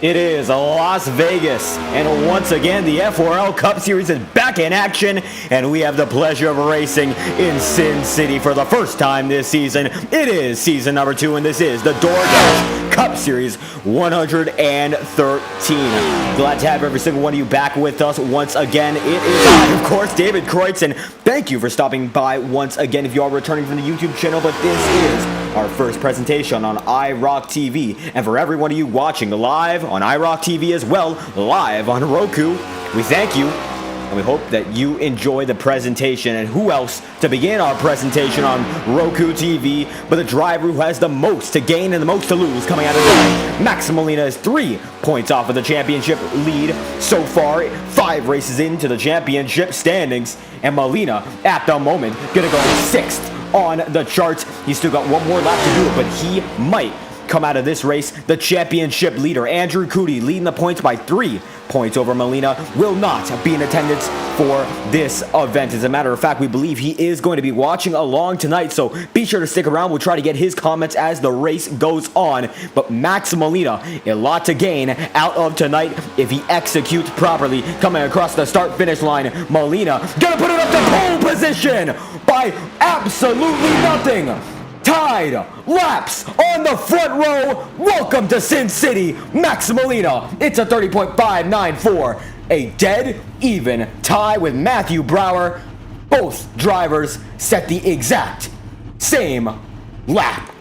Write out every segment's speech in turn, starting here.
It is Las Vegas, and once again, the FORL Cup Series is back in action, and we have the pleasure of racing in Sin City for the first time this season. It is season number 2, and this is the DoorDash Cup Series 113. Glad to have every single one of you back with us once again. It is I, of course, David Kreutz, and thank you for stopping by once again if you are returning from the YouTube channel, but this is our first presentation on iRock TV, and for every one of you watching live on iRock TV as well, live on Roku, we thank you, and we hope that you enjoy the presentation. And who else to begin our presentation on Roku TV but the driver who has the most to gain and the most to lose coming out of tonight. Max Molina is 3 points off of the championship lead so far, 5 races into the championship standings, and Molina at the moment gonna go 6th on the charts. He's still got one more lap to do it, but he might come out of this race the championship leader. Andrew Cootie leading the points by 3 points over Molina will not be in attendance for this event. As a matter of fact, we believe he is going to be watching along tonight, so be sure to stick around. We'll try to get his comments as the race goes on. But Max Molina, a lot to gain out of tonight if he executes properly. Coming across the start-finish line, Molina gonna put it up to pole position by absolutely nothing. Tied laps on the front row. Welcome to Sin City, Max Molina. It's a 30.594, a dead even tie with Matthew Brower. Both drivers set the exact same lap,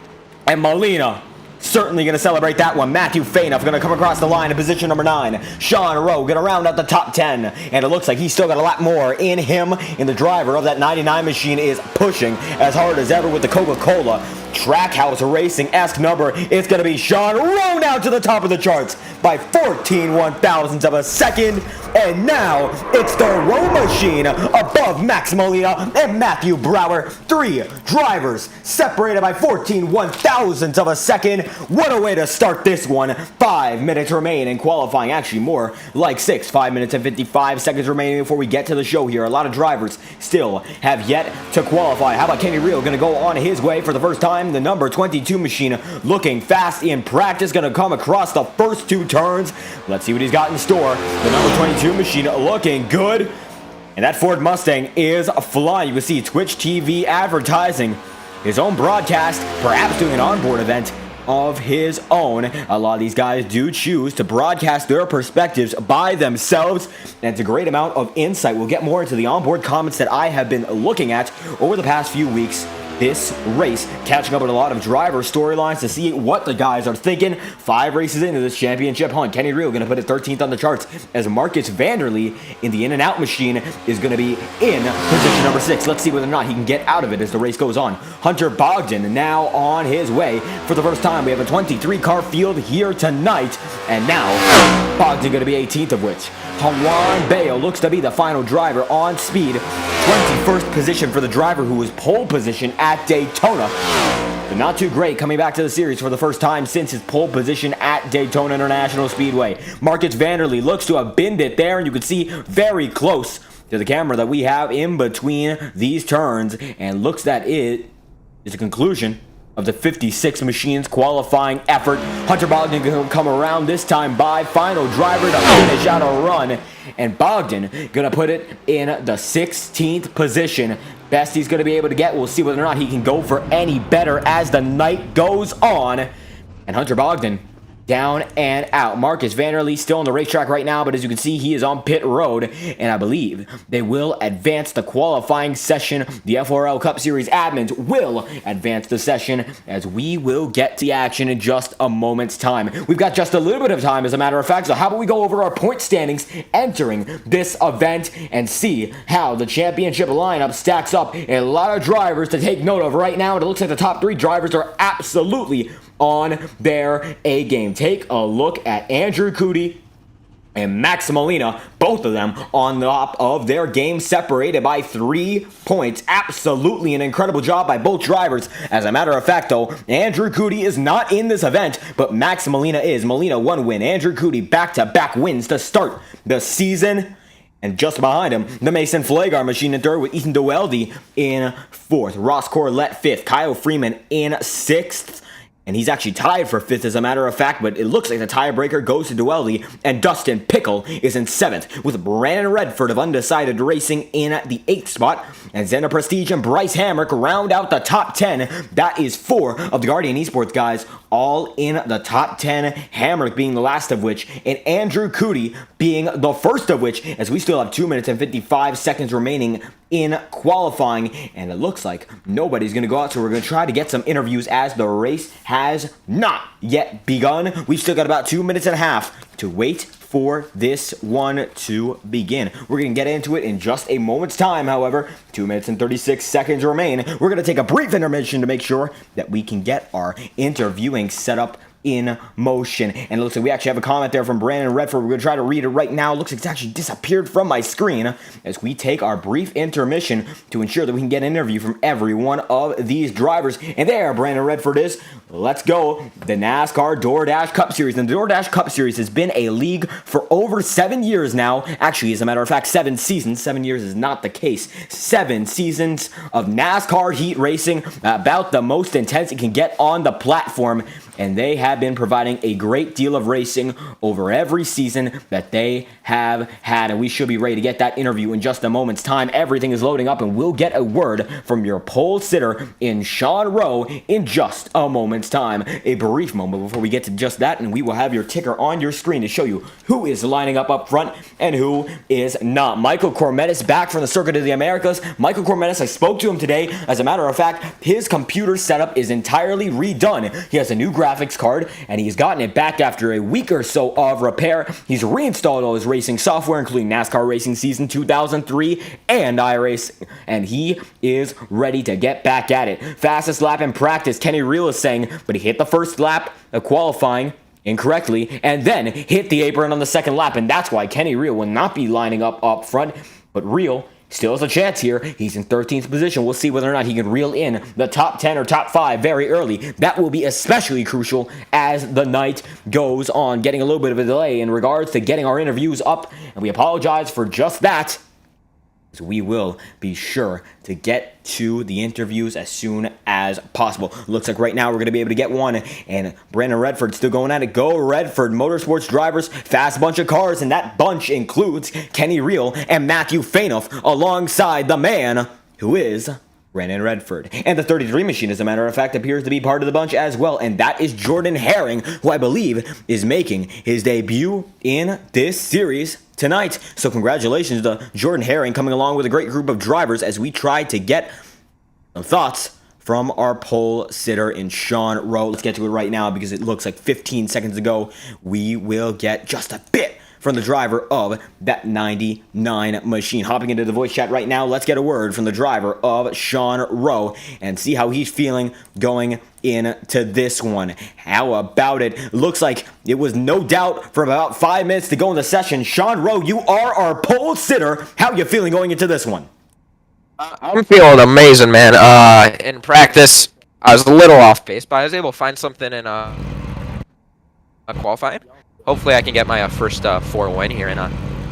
and Molina certainly going to celebrate that one. Matthew Fainoff going to come across the line in position number 9. Sean Rowe going to round out the top 10. And it looks like he's still got a lot more in him. And the driver of that 99 machine is pushing as hard as ever with the Coca-Cola Trackhouse Racing-esque number. It's going to be Sean Rowe now to the top of the charts by 14 one-thousandths of a second. And now it's the Rowe machine above Max Molina and Matthew Brower. 3 drivers separated by 14 one-thousandths of a second. What a way to start this one. 5 minutes remain in qualifying. Actually, more like 6. 5 minutes and 55 seconds remaining before we get to the show here. A lot of drivers still have yet to qualify. How about Kenny Reel going to go on his way for the first time? The number 22 machine looking fast in practice. Going to come across the first 2 turns. Let's see what he's got in store. The number 22 machine looking good. And that Ford Mustang is flying. You can see Twitch TV advertising his own broadcast, perhaps doing an onboard event of his own. A lot of these guys do choose to broadcast their perspectives by themselves, and it's a great amount of insight. We'll get more into the onboard comments that I have been looking at over the past few weeks this race, catching up with a lot of driver storylines to see what the guys are thinking. 5 races into this championship hunt. Kenny Reel going to put it 13th on the charts as Marcus Vanderlee in the in-and-out machine is going to be in position number 6. Let's see whether or not he can get out of it as the race goes on. Hunter Bogdan now on his way for the first time. We have a 23-car field here tonight, and now Bogdan going to be 18th of which Juan Bayo looks to be the final driver on speed. 21st position for the driver who was pole position at Daytona. But not too great coming back to the series for the first time since his pole position at Daytona International Speedway. Marcus Vanderlee looks to have binned it there, and you can see very close to the camera that we have in between these turns, and looks that it is a conclusion of the 56 machine's qualifying effort. Hunter Bogdan going to come around this time by final driver to finish out a run, and Bogdan going to put it in the 16th position. Best he's going to be able to get. We'll see whether or not he can go for any better as the night goes on. And Hunter Bogdan down and out. Marcus Vanderlee still on the racetrack right now, but as you can see, he is on pit road, and I believe they will advance the qualifying session. The FORL Cup Series admins will advance the session as we will get to action in just a moment's time. We've got just a little bit of time, as a matter of fact, so how about we go over our point standings entering this event and see how the championship lineup stacks up. A lot of drivers to take note of right now, and it looks like the top 3 drivers are absolutely on their A game. Take a look at Andrew Cootie and Max Molina, both of them on the top of their game, separated by 3 points. Absolutely an incredible job by both drivers. As a matter of fact, though, Andrew Cootie is not in this event, but Max Molina is. Molina 1 win. Andrew Cootie back-to-back wins to start the season. And just behind him, the Mason Flagar machine in 3rd with Ethan Doeldy in 4th. Ross Corlett 5th. Kyle Freeman in 6th. and he's actually tied for 5th as a matter of fact, but it looks like the tiebreaker goes to Duelli, and Dustin Pickle is in 7th, with Brandon Redford of Undecided Racing in the 8th spot, and Xena Prestige and Bryce Hamrick round out the top 10. That is 4 of the Guardian Esports guys all in the top 10, Hamrick being the last of which, and Andrew Cootie being the first of which, as we still have 2 minutes and 55 seconds remaining in qualifying, and it looks like nobody's going to go out, so we're going to try to get some interviews as the race has not yet begun. We've still got about 2 minutes and a half to wait for this one to begin. We're going to get into it in just a moment's time, however. 2 minutes and 36 seconds remain. We're going to take a brief intermission to make sure that we can get our interviewing set up in motion. And it looks like we actually have a comment there from Brandon Redford. We're going to try to read it right now. It looks like it's actually disappeared from my screen as we take our brief intermission to ensure that we can get an interview from every one of these drivers. And there Brandon Redford is. Let's go. The NASCAR DoorDash Cup Series. And the DoorDash Cup Series has been a league for over 7 years now. Actually, as a matter of fact, 7 seasons. 7 years is not the case. 7 seasons of NASCAR heat racing, about the most intense it can get on the platform. And they have been providing a great deal of racing over every season that they have had. And we should be ready to get that interview in just a moment's time. Everything is loading up, and we'll get a word from your pole sitter in Sean Rowe in just a moment's time. A brief moment before we get to just that, and we will have your ticker on your screen to show you who is lining up front and who is not. Michael Cormetis back from the Circuit of the Americas. Michael Cormetis, I spoke to him today. As a matter of fact, his computer setup is entirely redone. He has a new graphics card, and he's gotten it back after a week or so of repair. He's reinstalled all his racing software, including NASCAR Racing Season 2003 and iRacing, and he is ready to get back at it. Fastest lap in practice, Kenny Reel is saying, but he hit the first lap of qualifying incorrectly, and then hit the apron on the second lap, and that's why Kenny Reel will not be lining up front, but Reel still has a chance here. He's in 13th position. We'll see whether or not he can reel in the top 10 or top 5 very early. That will be especially crucial as the night goes on. Getting a little bit of a delay in regards to getting our interviews up, and we apologize for just that. So we will be sure to get to the interviews as soon as possible. Looks like right now we're going to be able to get one, and Brandon Redford still going at it. Go Redford, Motorsports drivers, fast bunch of cars, and that bunch includes Kenny Reel and Matthew Fainoff alongside the man who is Brandon Redford. And the 33 machine, as a matter of fact, appears to be part of the bunch as well, and that is Jordan Herring, who I believe is making his debut in this series tonight. So congratulations to Jordan Herring coming along with a great group of drivers as we try to get some thoughts from our pole sitter in Sean Rowe. Let's get to it right now because it looks like 15 seconds ago we will get just a bit from the driver of that 99 machine. Hopping into the voice chat right now, let's get a word from the driver of Sean Rowe and see how he's feeling going into this one. How about it? Looks like it was no doubt for about 5 minutes to go in the session. Sean Rowe, you are our pole sitter. How are you feeling going into this one? I'm feeling amazing, man. In practice, I was a little off pace, but I was able to find something in qualifying. Hopefully I can get my first 4 win here, and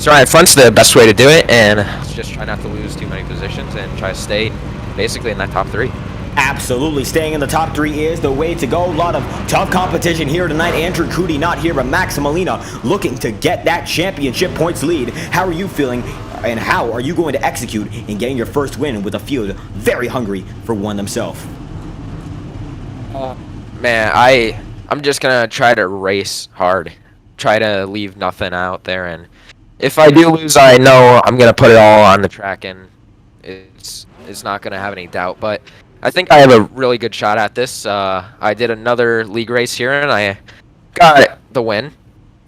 starting at front's the best way to do it, and just try not to lose too many positions and try to stay basically in that top 3. Absolutely, staying in the top 3 is the way to go. A lot of tough competition here tonight. Andrew Cootie not here, but Max Molina looking to get that championship points lead. How are you feeling, and how are you going to execute in getting your first win with a field very hungry for one themselves? Man, I'm just going to try to race hard. Try to leave nothing out there, and if I do lose, I know I'm gonna put it all on the track, and it's not gonna have any doubt. But I think I have a really good shot at this. I did another league race here, and I got the win,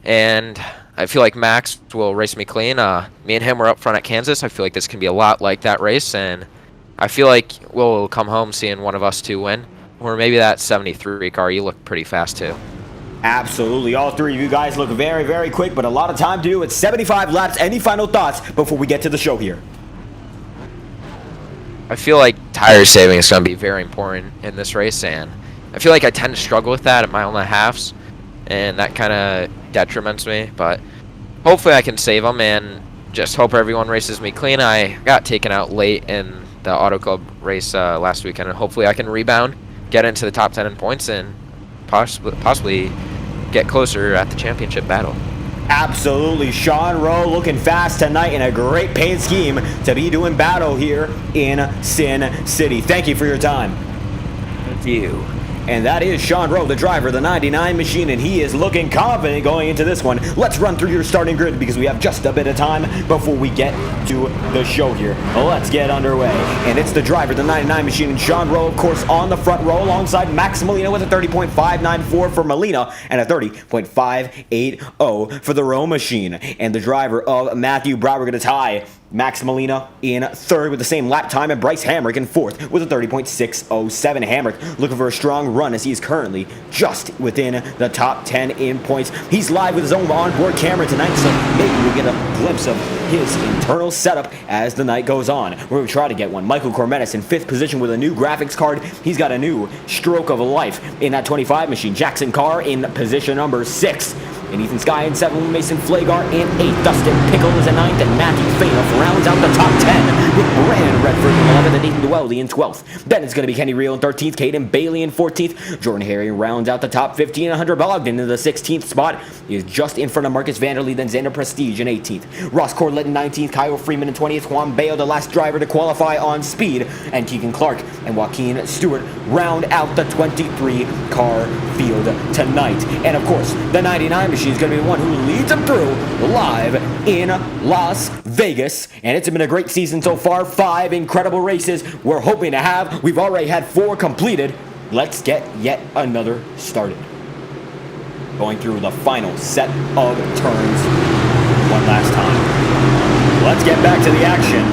and I feel like Max will race me clean. Me and him were up front at Kansas. I feel like this can be a lot like that race, and I feel like we'll come home seeing one of us 2 win, or maybe that 73 car. You look pretty fast too. Absolutely. All 3 of you guys look very, very quick, but a lot of time to do. It's 75 laps. Any final thoughts before we get to the show here? I feel like tire saving is going to be very important in this race, and I feel like I tend to struggle with that at mile and a halves, and that kind of detriments me, but hopefully I can save them, and just hope everyone races me clean. I got taken out late in the Auto Club race last weekend, and hopefully I can rebound, get into the top 10 in points, and possibly get closer at the championship battle. Absolutely. Sean Rowe looking fast tonight in a great paint scheme to be doing battle here in Sin City. Thank you for your time. Thank you. And that is Sean Rowe, the driver of the 99 machine, and he is looking confident going into this one. Let's run through your starting grid because we have just a bit of time before we get to the show here. Let's get underway. And it's the driver of the 99 machine, and Sean Rowe, of course, on the front row alongside Max Molina with a 30.594 for Molina and a 30.580 for the Rowe machine. And the driver of Matthew Brower going to tie Max Molina in third with the same lap time, and Bryce Hamrick in fourth with a 30.607. Hamrick looking for a strong run as he's currently just within the top 10 in points. He's live with his own onboard camera tonight, so maybe we'll get a glimpse of his internal setup as the night goes on. We're going to try to get one. Michael Cormetis in fifth position with a new graphics card. He's got a new stroke of life in that 25 machine. Jackson Carr in position number 6. And Ethan Sky in 7th, Mason Flagar in 8th, Dustin Pickle is in 9th, and Matthew Fainoff rounds out the top 10 with Brandon Redford in 11th and Nathan Dwelly in 12th. Then it's going to be Kenny Reel in 13th, Caden Bailey in 14th, Jordan Harry rounds out the top 15, and Hunter Bogdan into the 16th spot. He is just in front of Marcus Vanderlee, then Xander Prestige in 18th. Ross Corlett in 19th, Kyle Freeman in 20th, Juan Bayo, the last driver to qualify on speed, and Keegan Clark and Joaquin Stewart round out the 23-car field tonight. And of course, the 99 machine is going to be the one who leads them through live in Las Vegas. And it's been a great season so far. 5 incredible races we're hoping to have. We've already had 4 completed. Let's get yet another started. Going through the final set of turns one last time. Let's get back to the action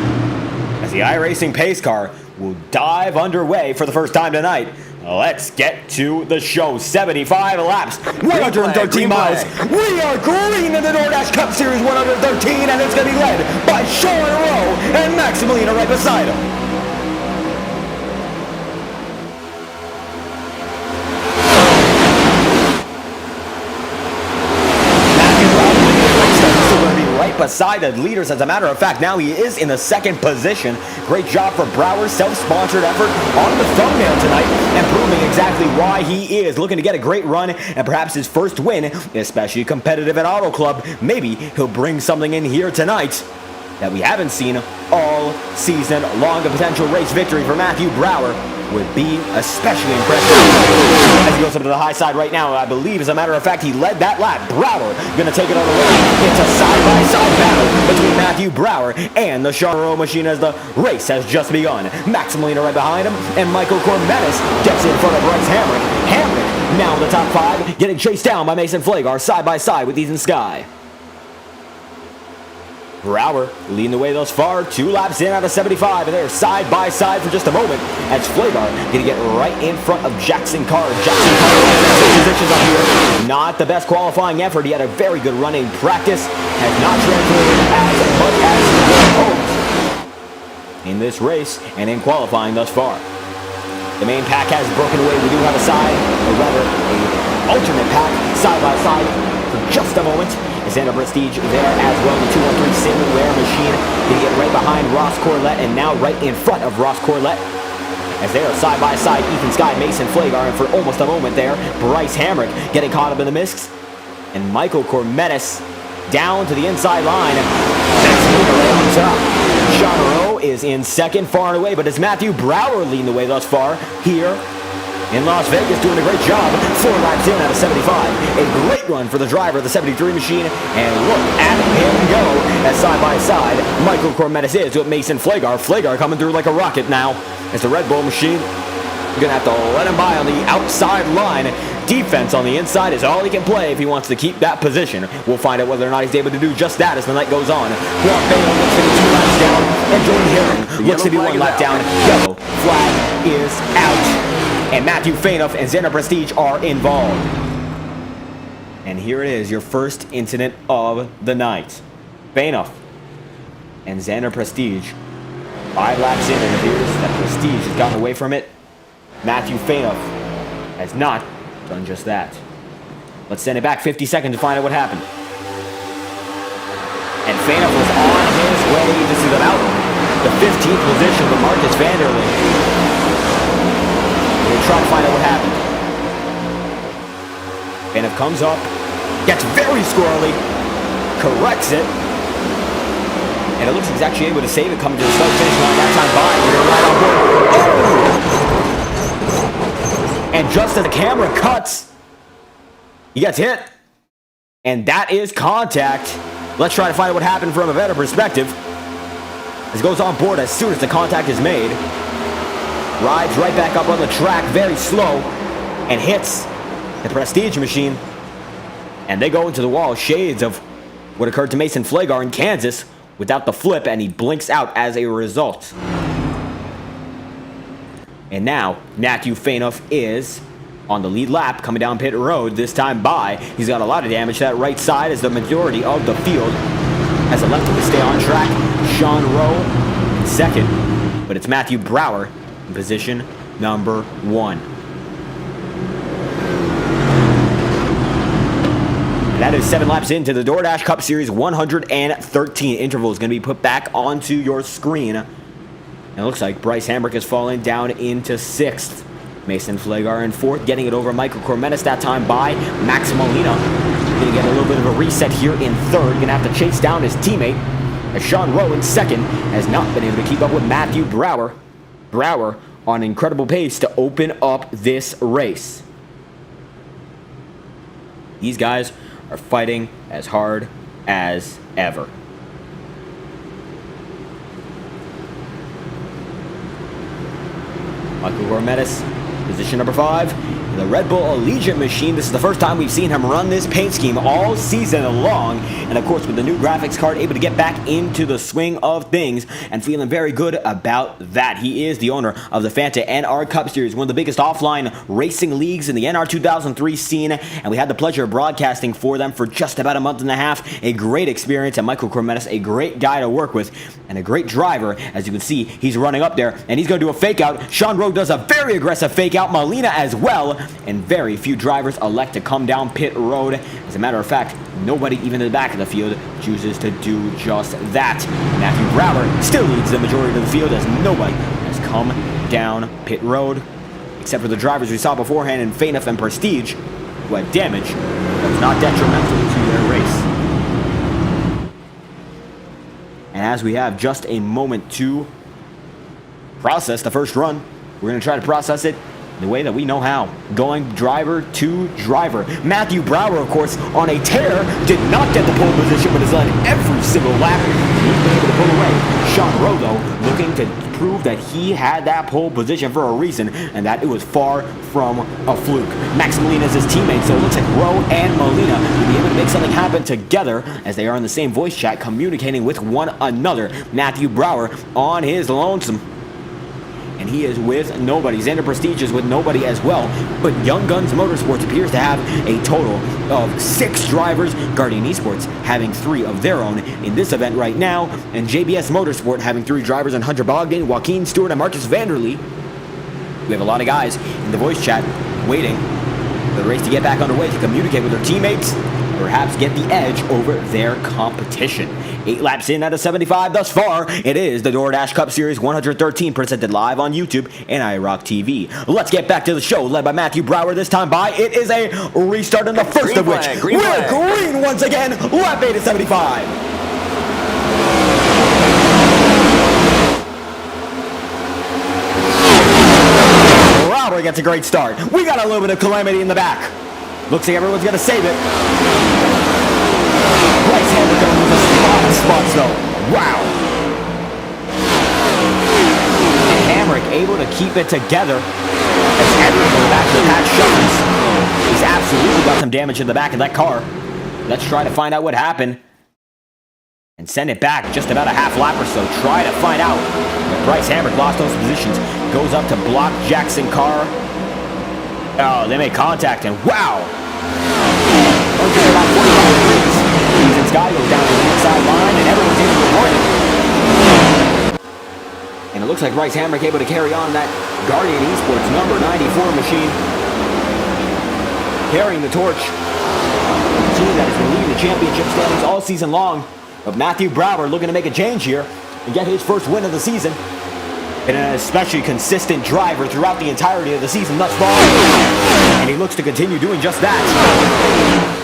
as the iRacing pace car will dive underway for the first time tonight. Let's get to the show. 75 laps, 113 miles. We are green in the DoorDash Cup Series 113, and it's going to be led by Sean Rowe and Max Molina right beside him. Beside the leaders. As a matter of fact, now he is in the second position. Great job for Brower's self-sponsored effort on the thumbnail tonight, and proving exactly why he is looking to get a great run and perhaps his first win, especially competitive at Auto Club. Maybe he'll bring something in here tonight that we haven't seen all season long. A potential race victory for Matthew Brower would be especially impressive as he goes up to the high side right now. I believe, as a matter of fact, he led that lap. Brower gonna take it on the way. It's a side-by-side battle between Matthew Brower and the Sean Rowe machine as the race has just begun. Max Molina right behind him, and Michael Cormetis gets in front of Bryce Hamrick. Hamrick now in the top 5, getting chased down by Mason Flagar side-by-side with Ethan Sky. Brower leading the way thus far, 2 laps in out of 75, and they're side by side for just a moment as Flagar gonna get right in front of Jackson Carr. Jackson Carr positions up here. Not the best qualifying effort. He had a very good run in practice, has not translated as much as hoped in this race and in qualifying thus far. The main pack has broken away. We do have a side, or rather, an alternate pack side by side for just a moment. Xander Prestige there as well. The 213 Salmon Ware machine gonna get right behind Ross Corlett, and now right in front of Ross Corlett as they are side by side. Ethan Sky, Mason Flagar, and for almost a moment there, Bryce Hamrick getting caught up in the mist, and Michael Cormetis down to the inside line. That's right on top. Sean Rowe is in second far and away, but it's Matthew Brower leading the way thus far here in Las Vegas, doing a great job. 4 laps in out of 75. A great run for the driver of the 73 machine. And look at him go as side by side Michael Cormetis is with Mason Flagar. Flagar coming through like a rocket now as the Red Bull machine. You're going to have to let him by on the outside line. Defense on the inside is all he can play if he wants to keep that position. We'll find out whether or not he's able to do just that as the night goes on. Juan Bayo looks to be 2 laps down, and Jordan Herring looks to be 1 lap down. Yellow flag is out. And Matthew Fainoff and Xander Prestige are involved. And here it is, your first incident of the night. Fainoff and Xander Prestige. 5 laps in, it appears that Prestige has gotten away from it. Matthew Fainoff has not done just that. Let's send it back 50 seconds to find out what happened. And Fainoff was on his way. This is about the 15th position of Marcus Vanderlee. We'll try to find out what happened. Fainoff comes up, gets very squirrely, corrects it, and it looks like he's actually able to save it coming to the start finish line that time by. Oh! And just as the camera cuts, he gets hit. And that is contact. Let's try to find out what happened from a better perspective. This goes on board as soon as the contact is made. Rides right back up on the track, very slow, and hits the Prestige machine. And they go into the wall, shades of what occurred to Mason Flagar in Kansas without the flip, and he blinks out as a result. And now, Matthew Fainoff is on the lead lap, coming down pit road, this time by. He's got a lot of damage to that right side as the majority of the field has elected to stay on track. Sean Rowe in second, but it's Matthew Brower in position number 1. And that is 7 laps into the DoorDash Cup Series 113. Interval is going to be put back onto your screen. And it looks like Bryce Hamrick has fallen down into 6th. Mason Flagar in 4th, getting it over Michael Cormetis that time by. Max Molina going to get a little bit of a reset here in 3rd. Going to have to chase down his teammate, as Sean Rowe in 2nd has not been able to keep up with Matthew Brower. Brower on incredible pace to open up this race. These guys are fighting as hard as ever. Michael Cormetis, position number 5, the Red Bull Allegiant machine. This is the first time we've seen him run this paint scheme all season long. And of course, with the new graphics card, able to get back into the swing of things and feeling very good about that. He is the owner of the Fanta NR Cup Series, one of the biggest offline racing leagues in the NR 2003 scene. And we had the pleasure of broadcasting for them for just about a month and a half. A great experience. And Michael Cormetis, a great guy to work with and a great driver. As you can see, he's running up there and he's going to do a fake out. Sean Rowe does a very aggressive fake out. Molina as well. And very few drivers elect to come down pit road. As a matter of fact, nobody even in the back of the field chooses to do just that. Matthew Brower still leads the majority of the field as nobody has come down pit road, except for the drivers we saw beforehand in Fainoff and Prestige, who had damage that was not detrimental to their race. And as we have just a moment to process the first run, we're going to try to process it the way that we know how, going driver to driver. Matthew Brower, of course, on a tear, did not get the pole position, but has led every single lap. He's been able to pull away. Sean Rowe, though, looking to prove that he had that pole position for a reason, and that it was far from a fluke. Max Molina is his teammate, so it looks like Rowe and Molina will be able to make something happen together as they are in the same voice chat, communicating with one another. Matthew Brower on his lonesome, and he is with nobody. Xander Prestige is with nobody as well. But Young Guns Motorsports appears to have a total of 6 drivers. Guardian Esports having 3 of their own in this event right now. And JBS Motorsport having 3 drivers, and Hunter Bogdan, Joaquin Stewart, and Marcus Vanderlee. We have a lot of guys in the voice chat waiting for the race to get back underway to communicate with their teammates, perhaps get the edge over their competition. 8 laps in out of 75 thus far. It is the DoorDash Cup Series 113, presented live on YouTube and iRock TV. Let's get back to the show, led by Matthew Brower this time by. It is a restart, and the first of which we're green once again. Lap 8 of 75. Brower gets a great start. We got a little bit of calamity in the back. Looks like everyone's going to save it. Bryce Hamrick going with a spots though. Wow. And Hamrick able to keep it together as everyone in the back of the pack shuffles. He's absolutely got some damage in the back of that car. Let's try to find out what happened and send it back just about a half lap or so. Try to find out. But Bryce Hamrick lost those positions. Goes up to block Jackson Carr. Oh, they make contact, and wow! Okay, about 45 degrees. Ethan Sky goes down to the inside line, and everyone's able to avoid it. And it looks like Bryce Hamrick able to carry on that Guardian Esports number 94 machine, carrying the torch. The team that has been leading the championship standings all season long. But Matthew Brower looking to make a change here and get his first win of the season. Been an especially consistent driver throughout the entirety of the season thus far, and he looks to continue doing just that.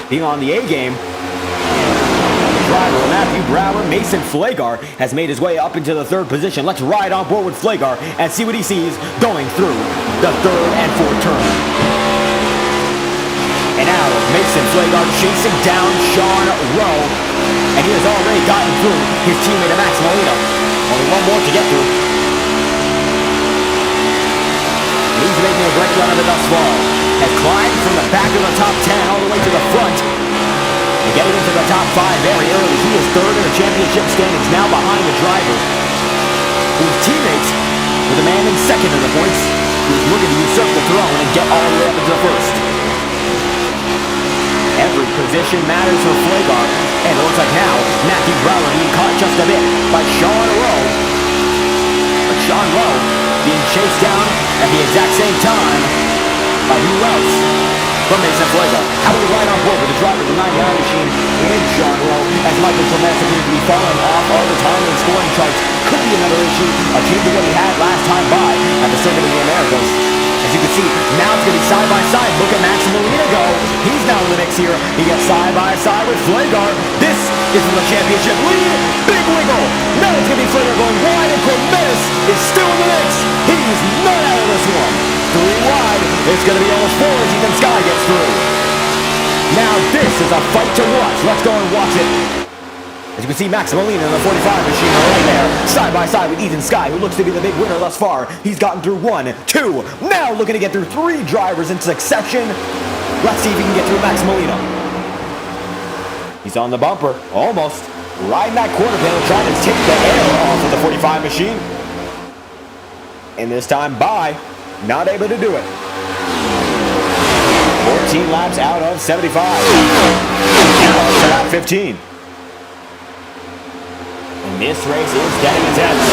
Being on the A game, driver Matthew Brower, Mason Flagar, has made his way up into the third position. Let's ride on board with Flagar and see what he sees going through the third and fourth turn. And now Mason Flagar chasing down Sean Rowe, and he has already gotten through his teammate Max Molina. Only one more to get through. He's making a great run of it thus far. Has climbed from the back of the top 10 all the way to the front. And getting into the top 5 very early. He is third in the championship standings, now behind the driver, whose teammates with a man in second in the points, who's looking to usurp the throne and get all the way up into the first. Every position matters for Flagar, and it looks like now Matthew Brower being caught just a bit by Sean Rowe. But Sean Rowe being chased down at the exact same time by who else? From Mason Flagar. How do we ride on board with the driver of the 99 machine in Sean Rowe, as Michael Clements appears to be falling off all the time in scoring charts? Could be another issue, akin to what he had last time by at the Circuit of the Americas. As you can see, now it's going to be side by side. Look at Max Molina go. He's now in the mix here. He gets side by side with Flagar. This is for the championship lead. Big wiggle. Now it's going to be Flagar going wide, and Clements is still in the mix. He's not out of this one. 3 wide. It's going to be almost 4 as Ethan Sky gets through. Now this is a fight to watch. Let's go and watch it. As you can see, Max Molina in the 45 machine right there, side by side with Ethan Sky, who looks to be the big winner thus far. He's gotten through 1, 2, now looking to get through 3 drivers in succession. Let's see if he can get through Max Molina. He's on the bumper, almost. Riding that quarter panel, trying to take the air off of the 45 machine. And this time, by, not able to do it. 14 laps out of 75. Now to lap 15. And this race is getting intense.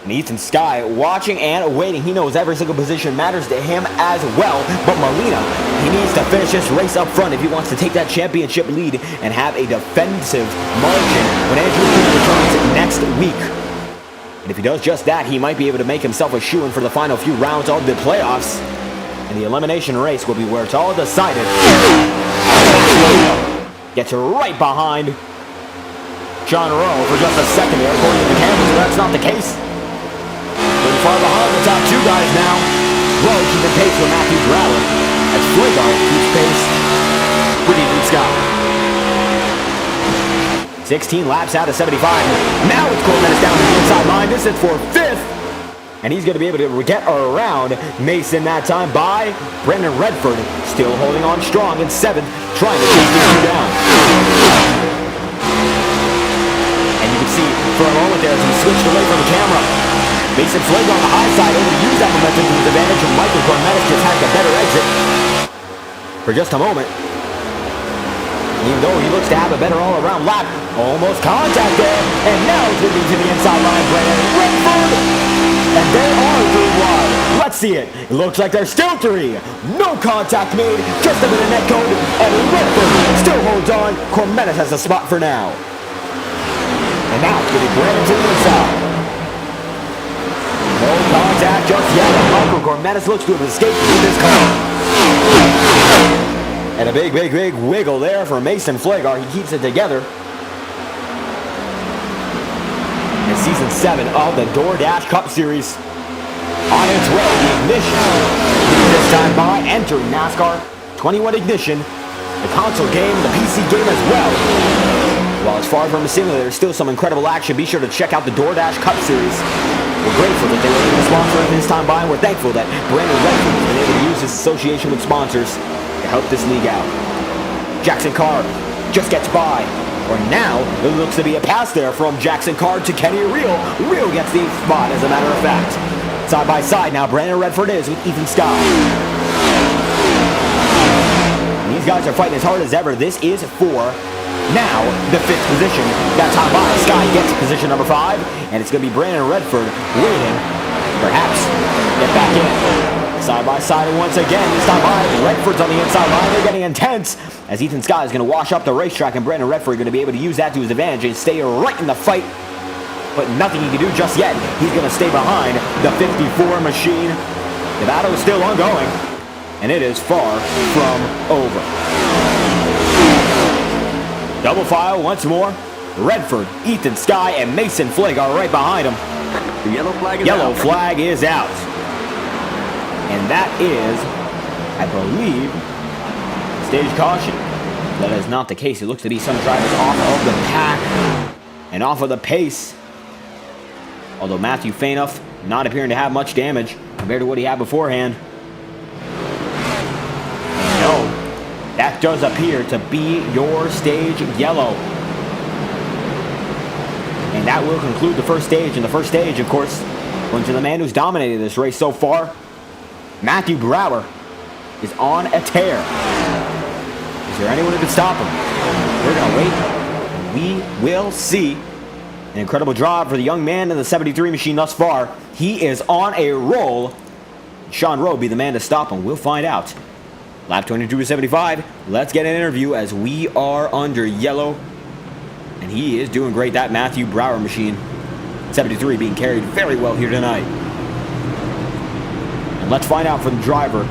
And Ethan Sky watching and waiting. He knows every single position matters to him as well. But Molina, he needs to finish this race up front if he wants to take that championship lead and have a defensive margin when Andrew King returns next week. And if he does just that, he might be able to make himself a shoo-in for the final few rounds of the playoffs. And the elimination race will be where it's all decided. Gets right behind Sean Rowe for just a second there, according to the cameras, but that's not the case. Pretty far behind the top 2 guys now. Rowe keeping pace with Matthew Brower, as Flagar keeps pace with Ethan Scott. 16 laps out of 75. Now it's Clements down to the inside line. This is for 5th. And he's going to be able to get around Mason that time by Brendan Redford. Still holding on strong in 7th, trying to chase these 2 down. And you can see for a moment there as he switched away from the camera. Mason Flagar on the high side, able to use that momentum to his advantage, and Michael Clements just had the better exit for just a moment. Even though he looks to have a better all-around lap, almost contact there, and now it's moving to the inside line, Brendan Redford. And they are 3 wide. Let's see it. It looks like there's still 3. No contact made, just a bit of net code, and Redford still holds on. Clements has the spot for now. And now it's going to be Brandon to the inside. No contact just yet. Michael Clements looks to have escaped with his car. And a big wiggle there for Mason Flagar. He keeps it together. And Season 7 of the DoorDash Cup Series on its way. The ignition. This time by entering NASCAR 21 Ignition, the console game, the PC game as well. While it's far from a simulator, there's still some incredible action. Be sure to check out the DoorDash Cup Series. We're grateful that they were able to sponsor it this time by, and we're thankful that Brandon Redford has been able to use his association with sponsors to help this league out. Jackson Carr just gets by. Or now, it looks to be a pass there from Jackson Carr to Kenny Real. Real gets the spot, as a matter of fact. Side by side now, Brandon Redford is with Ethan Scott. And these guys are fighting as hard as ever. This is for now the 5th position. That time by, Sky gets position number 5. And it's going to be Brandon Redford waiting, perhaps, get back in. Side by side once again, this time by Redford's on the inside line. They're getting intense as Ethan Scott is going to wash up the racetrack, and Brandon Redford going to be able to use that to his advantage and stay right in the fight but nothing he can do just yet. He's going to stay behind the 54 machine. The battle is still ongoing, and it is far from over. Double file once more. Redford, Ethan Sky, and Mason Flake are right behind him. The yellow flag is Yellow out. flag is out. And that is, I believe, stage caution. That is not the case. It looks to be some drivers off of the pack and off of the pace. Although Matthew Fainoff not appearing to have much damage compared to what he had beforehand. No, that does appear to be your stage yellow. And that will conclude the first stage. And the first stage, of course, went to the man who's dominated this race so far. Matthew Brower is on a tear. Is there anyone who can stop him? We're going to wait. We will see. An incredible job for the young man in the 73 machine thus far. He is on a roll. Sean Rowe be the man to stop him. We'll find out. Lap 22 to 75. Let's get an interview as we are under yellow. And he is doing great. That Matthew Brower machine. 73 being carried very well here tonight. And let's find out from the driver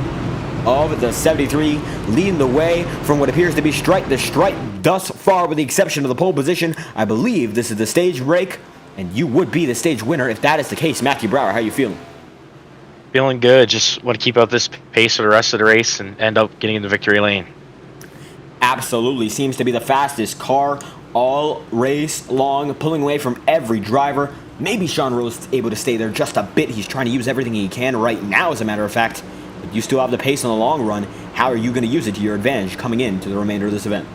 of the 73 leading the way from what appears to be the strike thus far, with the exception of the pole position. I believe this is the stage break, and you would be the stage winner if that is the case. Matthew Brower, how are you feeling? Feeling good. Just want to keep up this pace for the rest of the race and end up getting in the victory lane. Absolutely. Seems to be the fastest car all race long, pulling away from every driver. Maybe Sean Rose able to stay there just a bit. He's trying to use everything he can right now, as a matter of fact. But you still have the pace in the long run. How are you going to use it to your advantage coming into the remainder of this event?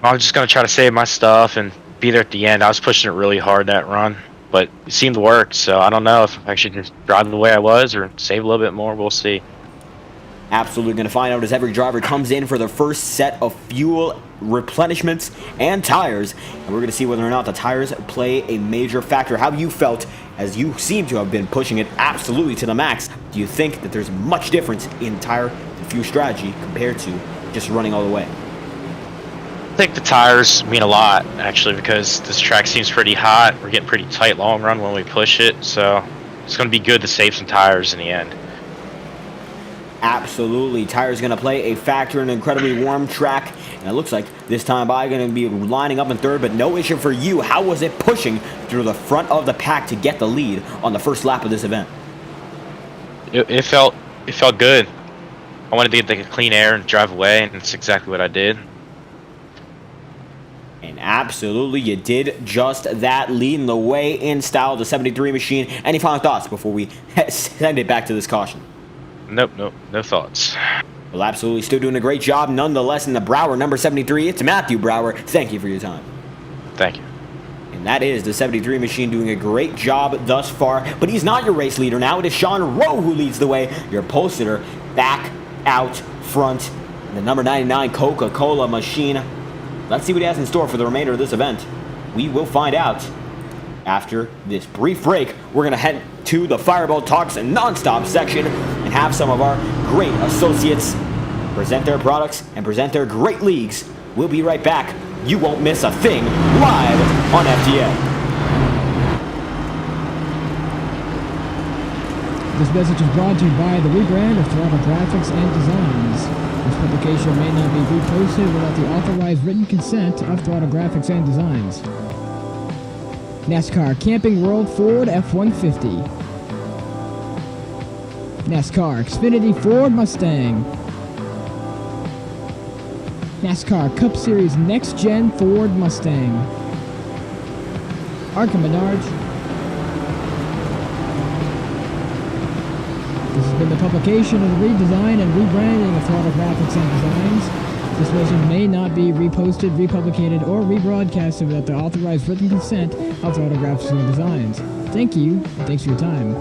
I'm just going to try to save my stuff and be there at the end. I was pushing it really hard that run, but it seemed to work. So I don't know if I should just drive the way I was or save a little bit more. We'll see. Absolutely going to find out as every driver comes in for the first set of fuel replenishments and tires. And we're going to see whether or not the tires play a major factor. How you felt as you seem to have been pushing it absolutely to the max. Do you think that there's much difference in tire and fuel strategy compared to just running all the way? I think the tires mean a lot, actually, because this track seems pretty hot. We're getting pretty tight long run when we push it. So it's going to be good to save some tires in the end. Absolutely. Tires going to play a factor in an incredibly warm track. And it looks like this time by going to be lining up in third, but no issue for you. How was it pushing through the front of the pack to get the lead on the first lap of this event? It felt good. I wanted to get the clean air and drive away, and it's exactly what I did. And absolutely, you did just that, leading the way in style of the 73 machine. Any final thoughts before we send it back to this caution? Nope, no thoughts. Well, absolutely, still doing a great job nonetheless in the Brower number 73. It's Matthew Brower. Thank you for your time. Thank you. And that is the 73 machine doing a great job thus far. But he's not your race leader now. It is Sean Rowe who leads the way. Your pole sitter back out front. The number 99 Coca-Cola machine. Let's see what he has in store for the remainder of this event. We will find out after this brief break. We're going to head to the Fireball Talks non-stop section and have some of our great associates present their products and present their great leagues. We'll be right back. You won't miss a thing live on FTA. This message is brought to you by the rebrand of Toronto Graphics and Designs. This publication may not be reposted without the authorized written consent of Toronto Graphics and Designs. NASCAR Camping World Ford F-150. NASCAR Xfinity Ford Mustang. NASCAR Cup Series Next-Gen Ford Mustang. Arca Menards. This has been the publication of the redesign and rebranding of Toronto Graphics and Designs. This message may not be reposted, republicated, or rebroadcasted without the authorized written consent of Toronto Graphics and Designs. Thank you, and thanks for your time.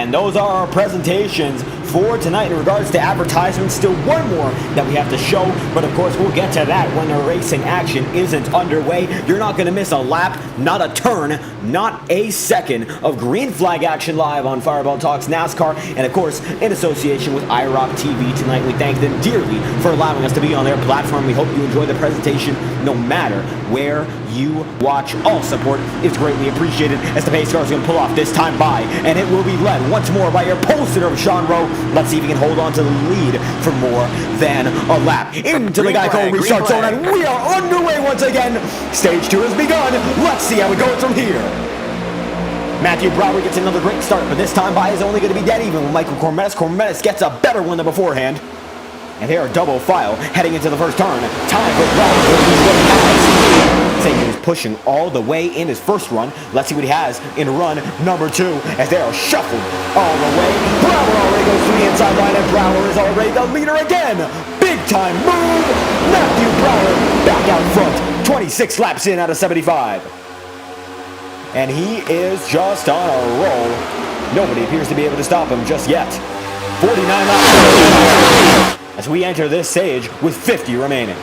And those are our presentations for tonight. In regards to advertisements, still one more that we have to show, but of course we'll get to that when the racing action isn't underway. You're not going to miss a lap, not a turn, not a second of green flag action live on Fireball Talks NASCAR, and of course in association with iRock TV tonight. We thank them dearly for allowing us to be on their platform. We hope you enjoy the presentation no matter where you watch. All support is greatly appreciated as the pace car is going to pull off this time by, and it will be led once more by your pole sitter of Sean Rowe. Let's see if he can hold on to the lead for more than a lap. Into the Geico restart zone, and we are underway once again. Stage 2 has begun. Let's see how it goes from here. Matthew Brower gets another great start, but this time by is only going to be dead even with Michael Cormetis. Cormetis gets a better one than beforehand. And they are double file heading into the first turn. Time for Brower. Saying he was pushing all the way in his first run. Let's see what he has in run number 2 as they are shuffled all the way. Brower already goes to the inside line, and Brower is already the leader again. Big time move. Matthew Brower back out front. 26 laps in out of 75. And he is just on a roll. Nobody appears to be able to stop him just yet. 49 laps as we enter this stage with 50 remaining.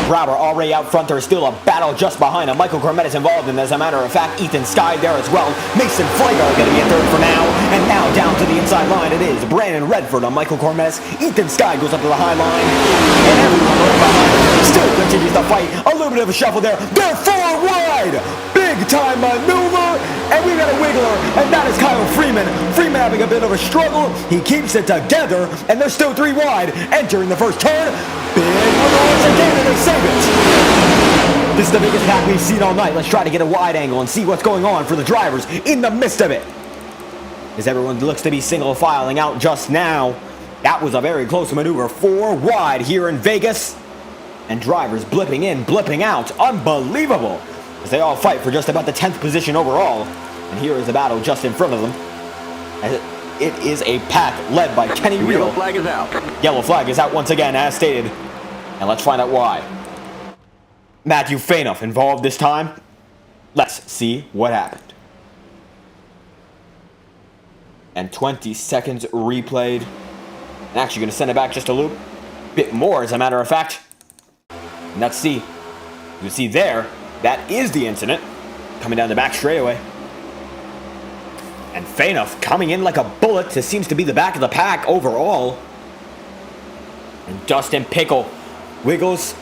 Brower already out front. There is still a battle just behind him. Michael Cormetis involved, and as a matter of fact, Ethan Skye there as well. Mason Flago going to be in third for now. And now down to the inside line it is Brandon Redford on Michael Cormetis. Ethan Skye goes up to the high line. And everyone right behind him still continues to fight. A little bit of a shuffle there. They're 4 wide. Big time maneuver. And we've got a wiggler, and that is Kyle Freeman. Freeman having a bit of a struggle. He keeps it together, and they're still 3 wide. Entering the first turn. Big once again, and they save it. This is the biggest pack we've seen all night. Let's try to get a wide angle and see what's going on for the drivers in the midst of it. As everyone looks to be single filing out just now. That was a very close maneuver. 4 wide here in Vegas. And drivers blipping in, blipping out. Unbelievable. As they all fight for just about the 10th position overall. And here is the battle just in front of them. As it is a pack led by Kenny Reel. Yellow flag is out. Yellow flag is out once again, as stated. And let's find out why. Matthew Fainoff involved this time. Let's see what happened. And 20 seconds replayed. And actually going to send it back just a little bit more, as a matter of fact. And let's see. You can see there, that is the incident. Coming down the back straightaway. And Fainoff coming in like a bullet. This seems to be the back of the pack overall. And Dustin Pickle wiggles.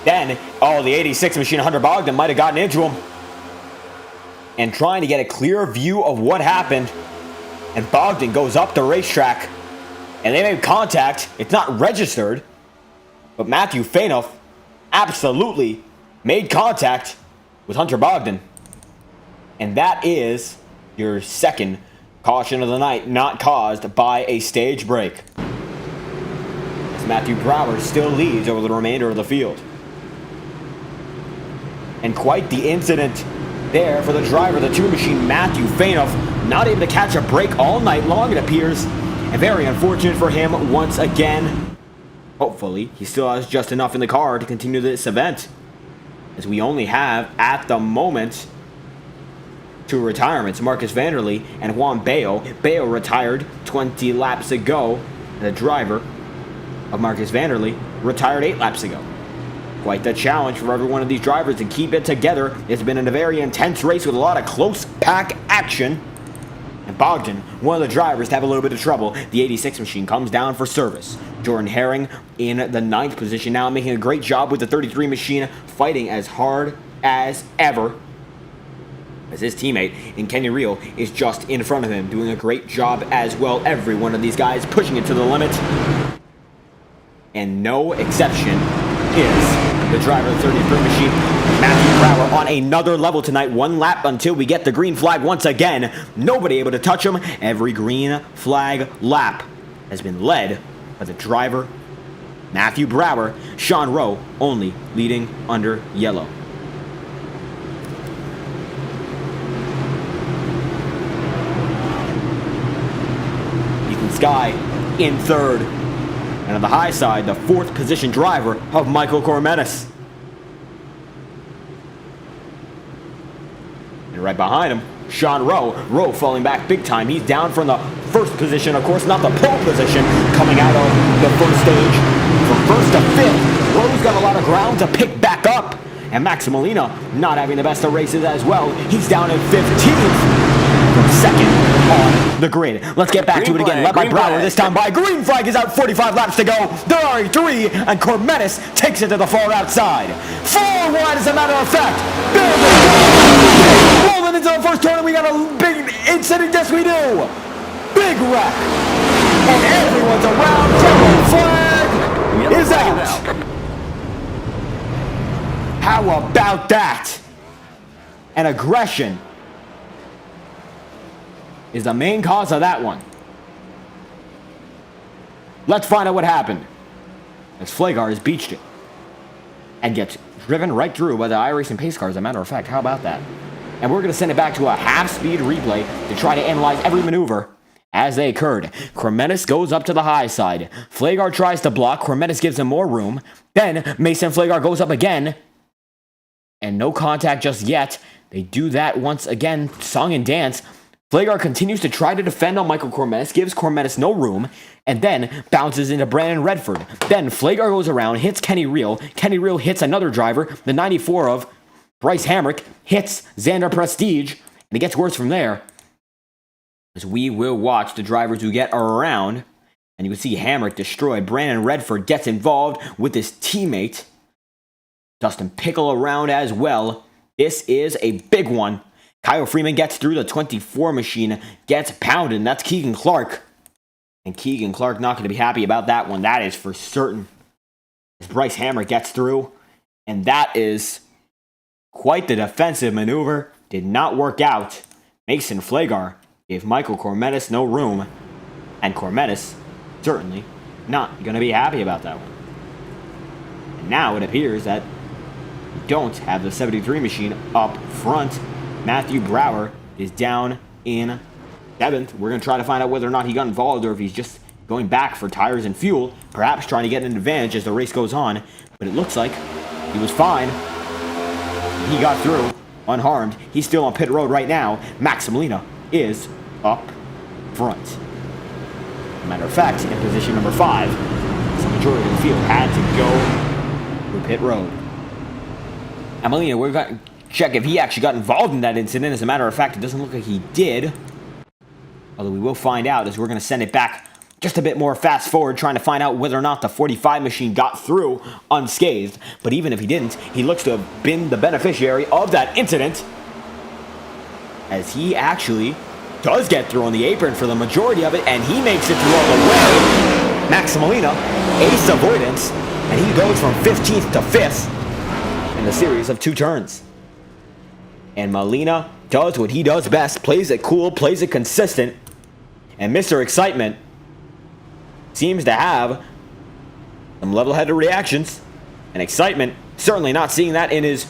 Then, the 86 machine, Hunter Bogdan, might have gotten into him. And trying to get a clear view of what happened. And Bogdan goes up the racetrack. And they made contact. It's not registered. But Matthew Fainoff absolutely made contact with Hunter Bogdan. And that is your second caution of the night, not caused by a stage break. As Matthew Brower still leads over the remainder of the field. And quite the incident there for the driver of the 2 machine, Matthew Fainoff, not able to catch a break all night long, it appears. And very unfortunate for him once again. Hopefully, he still has just enough in the car to continue this event. As we only have, at the moment, 2 retirements, Marcus Vanderlee and Juan Bayo. Bayo retired 20 laps ago. The driver of Marcus Vanderlee retired 8 laps ago. Quite the challenge for every one of these drivers to keep it together. It's been a very intense race with a lot of close pack action. And Bogdan, one of the drivers, to have a little bit of trouble. The 86 machine comes down for service. Jordan Herring in the 9th position now, making a great job with the 33 machine, fighting as hard as ever. As his teammate in Kenny Reel is just in front of him, doing a great job as well. Every one of these guys pushing it to the limit. And no exception is the driver of the 33 machine, Matthew Brower, on another level tonight. 1 lap until we get the green flag once again. Nobody able to touch him. Every green flag lap has been led by the driver, Matthew Brower. Sean Rowe only leading under yellow. Ethan Skye in 3rd. And on the high side, the 4th position driver of Michael Cormetis. And right behind him, Sean Rowe. Rowe falling back big time. He's down from the first position, of course, not the pole position, coming out of the first stage. From first to fifth, Rowe's got a lot of ground to pick back up. And Max Molina not having the best of races as well. He's down in 15th. From second on the grid. Let's get back to it again. Led by Brower, this time by. Green flag is out, 45 laps to go. There are 3, and Cormetis takes it to the far outside. 4 wide, as a matter of fact. Rolling into the first turn, and we got a big incident. Yes, we do. Big wreck. And everyone's around. Yellow flag is out. How about that? And aggression is the main cause of that one. Let's find out what happened. As Flagar has beached it and gets driven right through by the iRacing pace car, as a matter of fact. How about that? And we're going to send it back to a half-speed replay to try to analyze every maneuver as they occurred. Cormetis goes up to the high side. Flagar tries to block. Cormetis gives him more room. Then Mason Flagar goes up again. And no contact just yet. They do that once again. Song and dance. Flagar continues to try to defend on Michael Cormetis, gives Cormetis no room, and then bounces into Brandon Redford. Then Flagar goes around, hits Kenny Reel. Kenny Reel hits another driver, the 94 of Bryce Hamrick, hits Xander Prestige, and it gets worse from there. As we will watch the drivers who get around, and you can see Hamrick destroyed. Brandon Redford gets involved with his teammate, Dustin Pickle, around as well. This is a big one. Kyle Freeman gets through. The 24 machine gets pounded, and that's Keegan Clark. And Keegan Clark not going to be happy about that one. That is for certain. As Bryce Hammer gets through, and that is quite the defensive maneuver. Did not work out. Mason Flagar gave Michael Cormetis no room, and Cormetis certainly not going to be happy about that one. And now it appears that we don't have the 73 machine up front. Matthew Brower is down in 7th. We're going to try to find out whether or not he got involved or if he's just going back for tires and fuel, perhaps trying to get an advantage as the race goes on. But it looks like he was fine. He got through unharmed. He's still on pit road right now. Max Molina is up front. As a matter of fact, in position number 5, the majority of the field had to go through pit road. And Molina, we're going to check if he actually got involved in that incident. As a matter of fact, it doesn't look like he did. Although we will find out as we're going to send it back just a bit more fast forward, trying to find out whether or not the 45 machine got through unscathed. But even if he didn't, he looks to have been the beneficiary of that incident, as he actually does get through on the apron for the majority of it, and he makes it through all the way. Max Molina, ace avoidance, and he goes from 15th to 5th in a series of 2 turns. And Molina does what he does best, plays it cool, plays it consistent, and Mr. Excitement seems to have some level-headed reactions. And Excitement, certainly not seeing that in his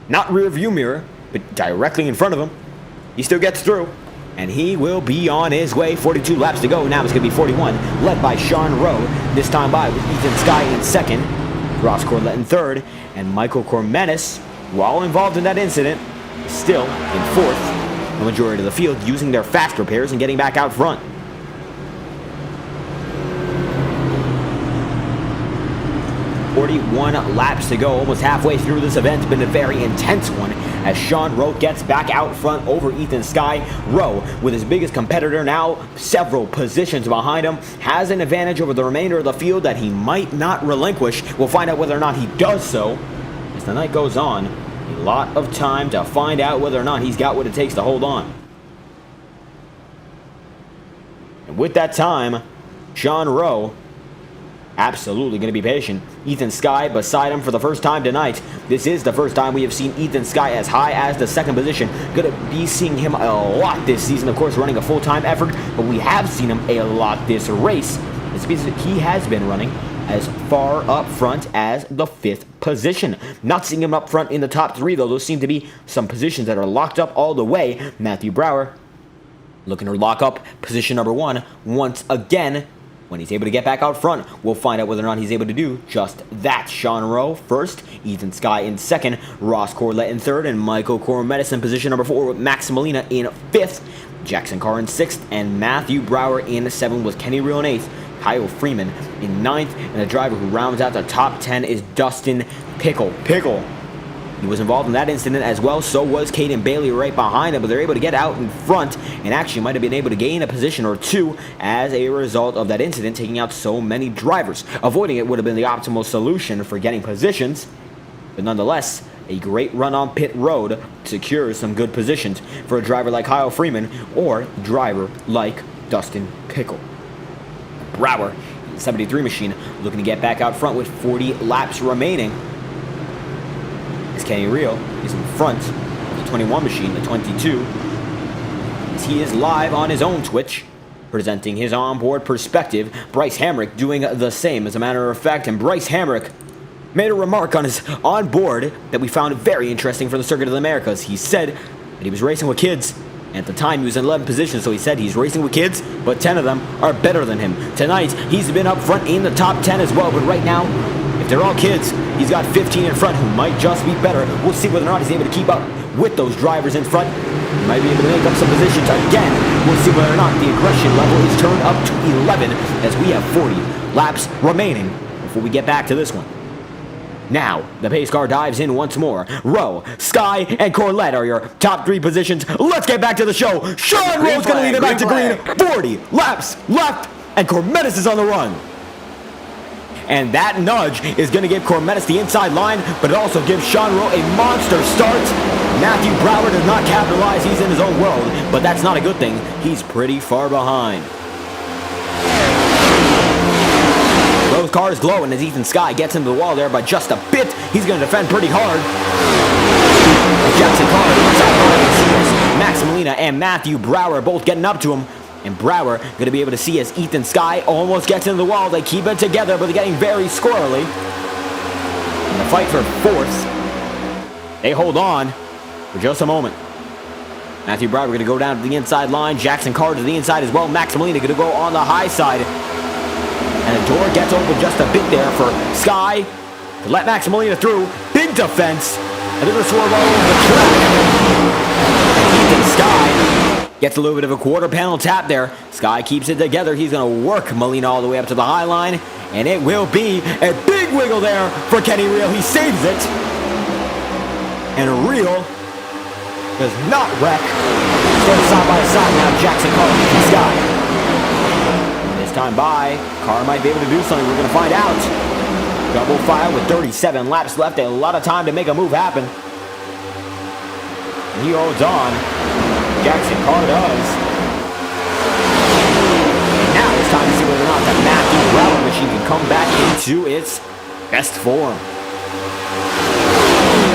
not rear view mirror, but directly in front of him. He still gets through, and he will be on his way. 42 laps to go. Now it's going to be 41, led by Sean Rowe. This time by with Ethan Skye in 2nd, Ross Corlett in 3rd, and Michael Cormetis, while involved in that incident, still in 4th. The majority of the field using their fast repairs and getting back out front. "41 laps to go, almost halfway through this event. It's been a very intense one as Sean Rowe gets back out front over Ethan Skye. Rowe, with his biggest competitor now several positions behind him, has an advantage over the remainder of the field that he might not relinquish. We'll find out whether or not he does so as the night goes on. A lot of time to find out whether or not he's got what it takes to hold on. And with that time, Sean Rowe absolutely going to be patient. Ethan Skye beside him for the first time tonight. This is the first time we have seen Ethan Skye as high as the 2nd position. Going to be seeing him a lot this season, of course, running a full-time effort, but we have seen him a lot this race. It's because he has been running as far up front as the 5th position. Not seeing him up front in the top 3, though. Those seem to be some positions that are locked up all the way. Matthew Brower looking to lock up position number 1 once again. When he's able to get back out front, we'll find out whether or not he's able to do just that. Sean Rowe first, Ethan Skye in second, Ross Corlett in third, and Michael Cormetis in position number 4 with Max Molina in 5th, Jackson Carr in 6th, and Matthew Brower in 7th with Kenny Reel in 8th, Kyle Freeman in 9th, and the driver who rounds out the top 10 is Dustin Pickle. He was involved in that incident as well, so was Caden Bailey right behind him, but they're able to get out in front and actually might have been able to gain a position or 2 as a result of that incident, taking out so many drivers. Avoiding it would have been the optimal solution for getting positions, but nonetheless, a great run on pit road secures some good positions for a driver like Kyle Freeman or a driver like Dustin Pickle. Brower, 73 machine, looking to get back out front with 40 laps remaining. As Kenny Reel is in front of the 21 machine, the 22, as he is live on his own Twitch, presenting his onboard perspective. Bryce Hamrick doing the same, as a matter of fact, and Bryce Hamrick made a remark on his onboard that we found very interesting for the Circuit of the Americas. He said that he was racing with kids, and at the time he was in 11th position, so he said he's racing with kids, but 10 of them are better than him. Tonight, he's been up front in the top 10 as well, but right now, if they're all kids, he's got 15 in front who might just be better. We'll see whether or not he's able to keep up with those drivers in front. He might be able to make up some positions again. We'll see whether or not the aggression level is turned up to 11 as we have 40 laps remaining before we get back to this one. Now, the pace car dives in once more. Rowe, Skye, and Corlett are your top 3 positions. Let's get back to the show. Sean Rowe's going to lead it back to green. 40 laps left, and Cormetis is on the run. And that nudge is going to give Cormetis the inside line, but it also gives Sean Rowe a monster start. Matthew Brower does not capitalize. He's in his own world, but that's not a good thing. He's pretty far behind. Rowe's car is glowing as Ethan Skye gets into the wall there by just a bit. He's going to defend pretty hard. Jackson Carr, Max Molina and Matthew Brower both getting up to him. And Brower going to be able to see as Ethan Skye almost gets into the wall. They keep it together, but they're getting very squirrely. And the fight for 4th, they hold on for just a moment. Matthew Brower going to go down to the inside line. Jackson Carr to the inside as well. Max Molina going to go on the high side. And the door gets open just a bit there for Skye to let Max Molina through. Big defense. And they're going to swerve all over the track. Ethan Skye gets a little bit of a quarter panel tap there. Skye keeps it together. He's going to work Molina all the way up to the high line. And it will be a big wiggle there for Kenny Reel. He saves it. And Reel does not wreck. Stand side by side now, Jackson Carr and Skye. And this time by, Carr might be able to do something. We're going to find out. Double file with 37 laps left. A lot of time to make a move happen. And he holds on. Jackson Carr does. And now it's time to see whether or not the Matthew Brower machine can come back into its best form.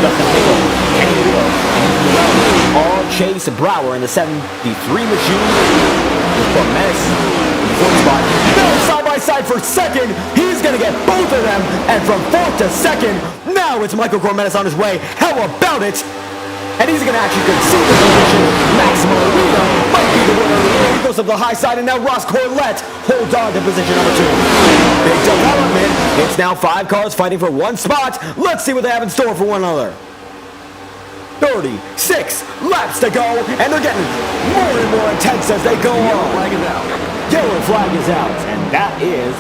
Dustin Pickle, Kenny Reel, and all chase Brower in the 73 machine. With Cormetis in the 4th spot. Now side by side for 2nd. He's going to get both of them. And from 4th to 2nd, now it's Michael Cormetis on his way. How about it? And he's going to actually concede the position. Max Molina might be the winner. He goes up the high side, and now Ross Corlett holds on to position number 2. Big development. It's now 5 cars fighting for 1 spot. Let's see what they have in store for one another. 36 laps to go, and they're getting more and more intense as they go on. Yellow flag is out. Yellow flag is out, and that is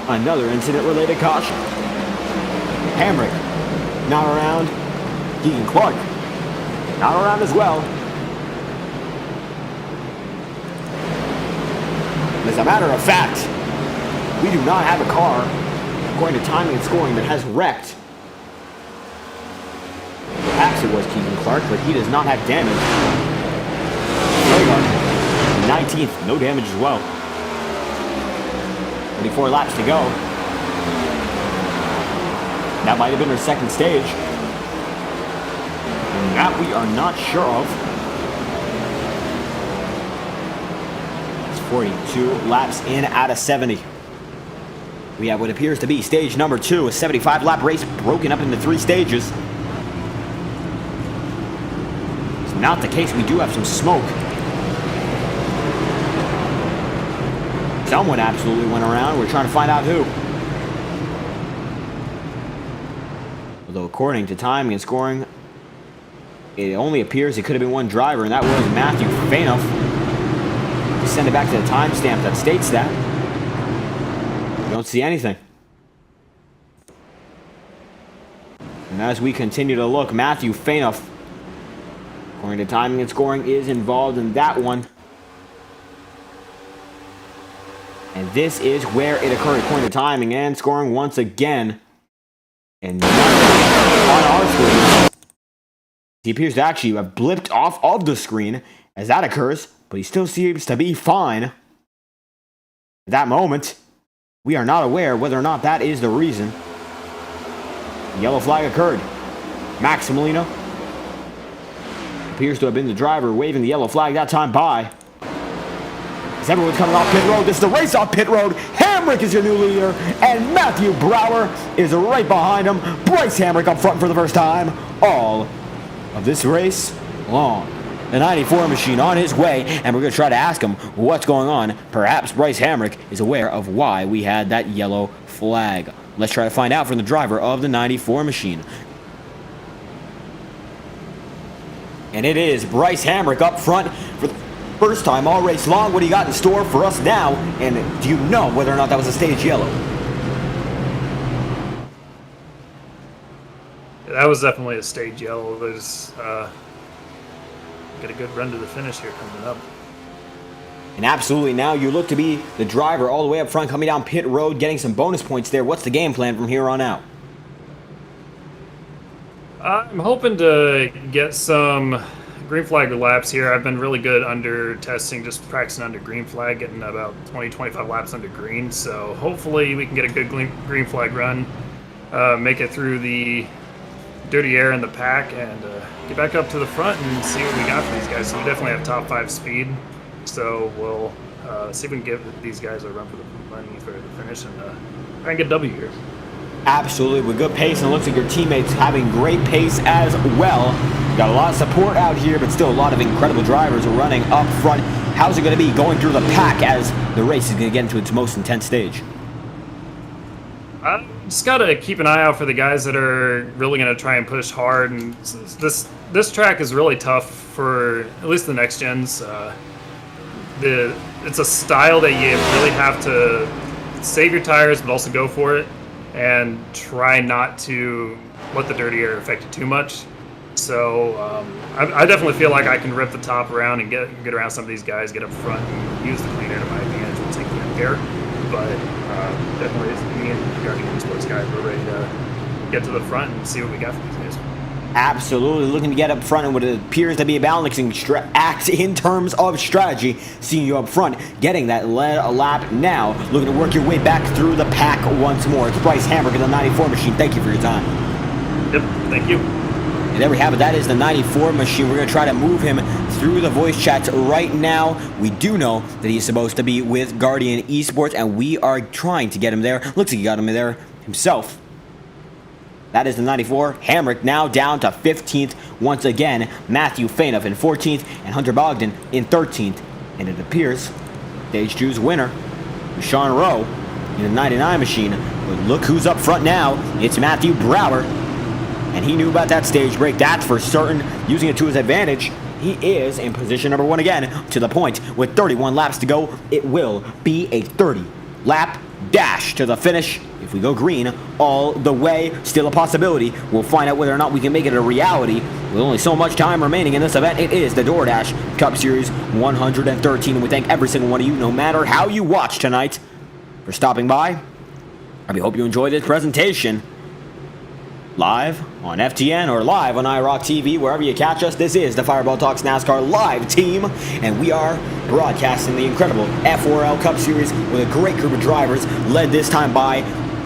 another incident-related caution. Hamrick not around. Keegan Clark not around as well. As a matter of fact, we do not have a car, according to timing and scoring, that has wrecked. Perhaps it was Keegan Clark, but he does not have damage. 19th, no damage as well. 24 laps to go. That might have been her 2nd stage. That we are not sure of. It's 42 laps in out of 70. We have what appears to be stage number 2, a 75-lap race broken up into 3 stages. It's not the case. We do have some smoke. someone absolutely went around. We're trying to find out who. Although according to timing and scoring, it only appears it could have been one driver, and that was Matthew Fainoff. We send it back to the timestamp that states that. We don't see anything. And as we continue to look, Matthew Fainoff, according to timing and scoring, is involved in that one. And this is where it occurred, according to timing and scoring once again. And on our screen, he appears to actually have blipped off of the screen as that occurs, but he still seems to be fine. At that moment, we are not aware whether or not that is the reason. The yellow flag occurred. Max Molino appears to have been the driver waving the yellow flag that time by. As everyone's coming off pit road, this is the race off pit road. Hamrick is your new leader, and Matthew Brower is right behind him. Bryce Hamrick up front for the first time all of this race long. The 94 machine on his way, and we're going to try to ask him what's going on. Perhaps Bryce Hamrick is aware of why we had that yellow flag. Let's try to find out from the driver of the 94 machine. And it is Bryce Hamrick up front for the first time all race long. What do you got in store for us now? And do you know whether or not that was a stage yellow? That was definitely a stage yellow. There's got a good run to the finish here coming up. And absolutely now you look to be the driver all the way up front, coming down pit road, getting some bonus points there. What's the game plan from here on out? I'm hoping to get some green flag laps here. I've been really good under testing, just practicing under green flag, getting about 20-25 laps under green. So hopefully we can get a good green flag run, make it through the dirty air in the pack, and get back up to the front and see what we got for these guys. So we definitely have top 5 speed. So we'll see if we can give these guys a run for the money for the finish and try and get a W here. Absolutely, with good pace, and it looks like your teammates having great pace as well. Got a lot of support out here, but still a lot of incredible drivers running up front. How's it going to be going through the pack as the race is going to get into its most intense stage? Just got to keep an eye out for the guys that are really going to try and push hard. And this track is really tough for at least the next gens. It's a style that you really have to save your tires, but also go for it and try not to let the dirty air affect you too much. So I definitely feel like I can rip the top around and get around some of these guys, get up front, and use the clean air to my advantage and take the air. But definitely, me and Guardian Sports guys, we're ready to get to the front and see what we got for these guys. Absolutely, looking to get up front in what appears to be a balancing act in terms of strategy. Seeing you up front, getting that lap now, looking to work your way back through the pack once more. It's Bryce Hamrick in the 94 machine. Thank you for your time. Yep, thank you. And there we have it. That is the 94 machine. We're going to try to move him through the voice chats right now. We do know that he's supposed to be with Guardian Esports, and we are trying to get him there. Looks like he got him there himself. That is the 94. Hamrick now down to 15th. Once again, Matthew Fainoff in 14th and Hunter Bogdan in 13th. And it appears Stage 2's winner, Sean Rowe, in the 99 machine. But look who's up front now. It's Matthew Brower. And he knew about that stage break, that's for certain, using it to his advantage. He is in position number 1 again, to the point. With 31 laps to go, it will be a 30-lap dash to the finish. If we go green all the way, still a possibility. We'll find out whether or not we can make it a reality. With only so much time remaining in this event, it is the DoorDash Cup Series 113. And we thank every single one of you, no matter how you watch tonight, for stopping by. I hope you enjoyed this presentation. Live on FTN or live on iRock TV, wherever you catch us. This is the Fireball Talks NASCAR live team, and we are broadcasting the incredible FORL Cup Series with a great group of drivers, led this time by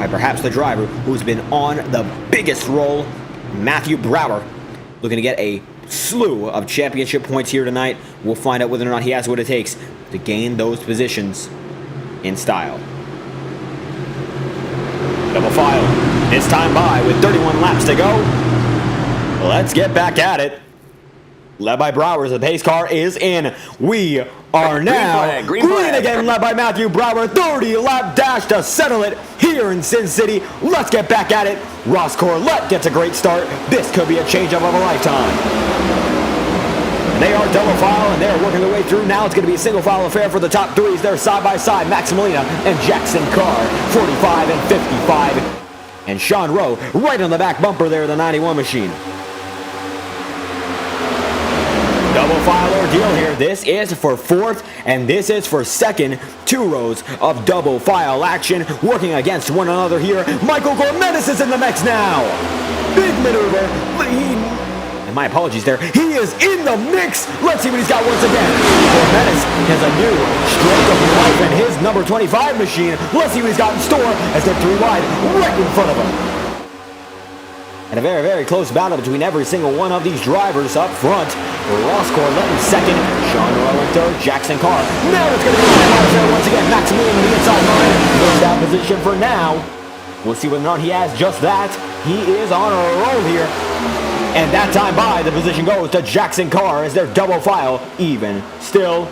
perhaps the driver who's been on the biggest roll, Matthew Brower, looking to get a slew of championship points here tonight. We'll find out whether or not he has what it takes to gain those positions in style. Double file. This time by with 31 laps to go. Let's get back at it. led by Brower. The pace car is in. We are now green again, led by Matthew Brower. 30-lap dash to settle it here in Sin City. Let's get back at it. Ross Corlett gets a great start. This could be a change-up of a lifetime. They are double file, and they're working their way through. Now it's going to be a single file affair for the top threes. They're side by side. Maximiliana and Jackson Carr, 45 and 55. And Sean Rowe right on the back bumper there, the 91 machine. Double file ordeal here. This is for fourth, and this is for second. 2 rows of double file action working against one another here. Michael Gormetis is in the mix now. Big maneuver. And my apologies there. He is in the mix. Let's see what he's got once again. Gormetis has a new stroke of life in his number 25 machine. Let's see what he's got in store as they're 3 wide right in front of him. And a very, very close battle between every single one of these drivers up front. Ross Corlett in second, Sean Rowe in third, Jackson Carr. Now it's going to be there once again. Maximilian on the inside line. Moves that position for now. We'll see whether or not he has just that. He is on a roll here. And that time by, the position goes to Jackson Carr as their double file even still.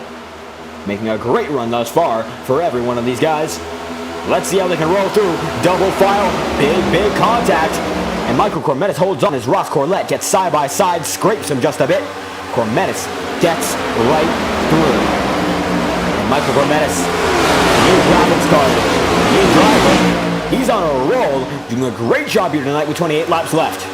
Making a great run thus far for every one of these guys. Let's see how they can roll through. Double file, big contact. And Michael Gormetis holds on as Ross Corlett gets side by side, scrapes him just a bit. Gormetis gets right through. And Michael Gormetis, new graphics card, new driver. He's on a roll, doing a great job here tonight with 28 laps left.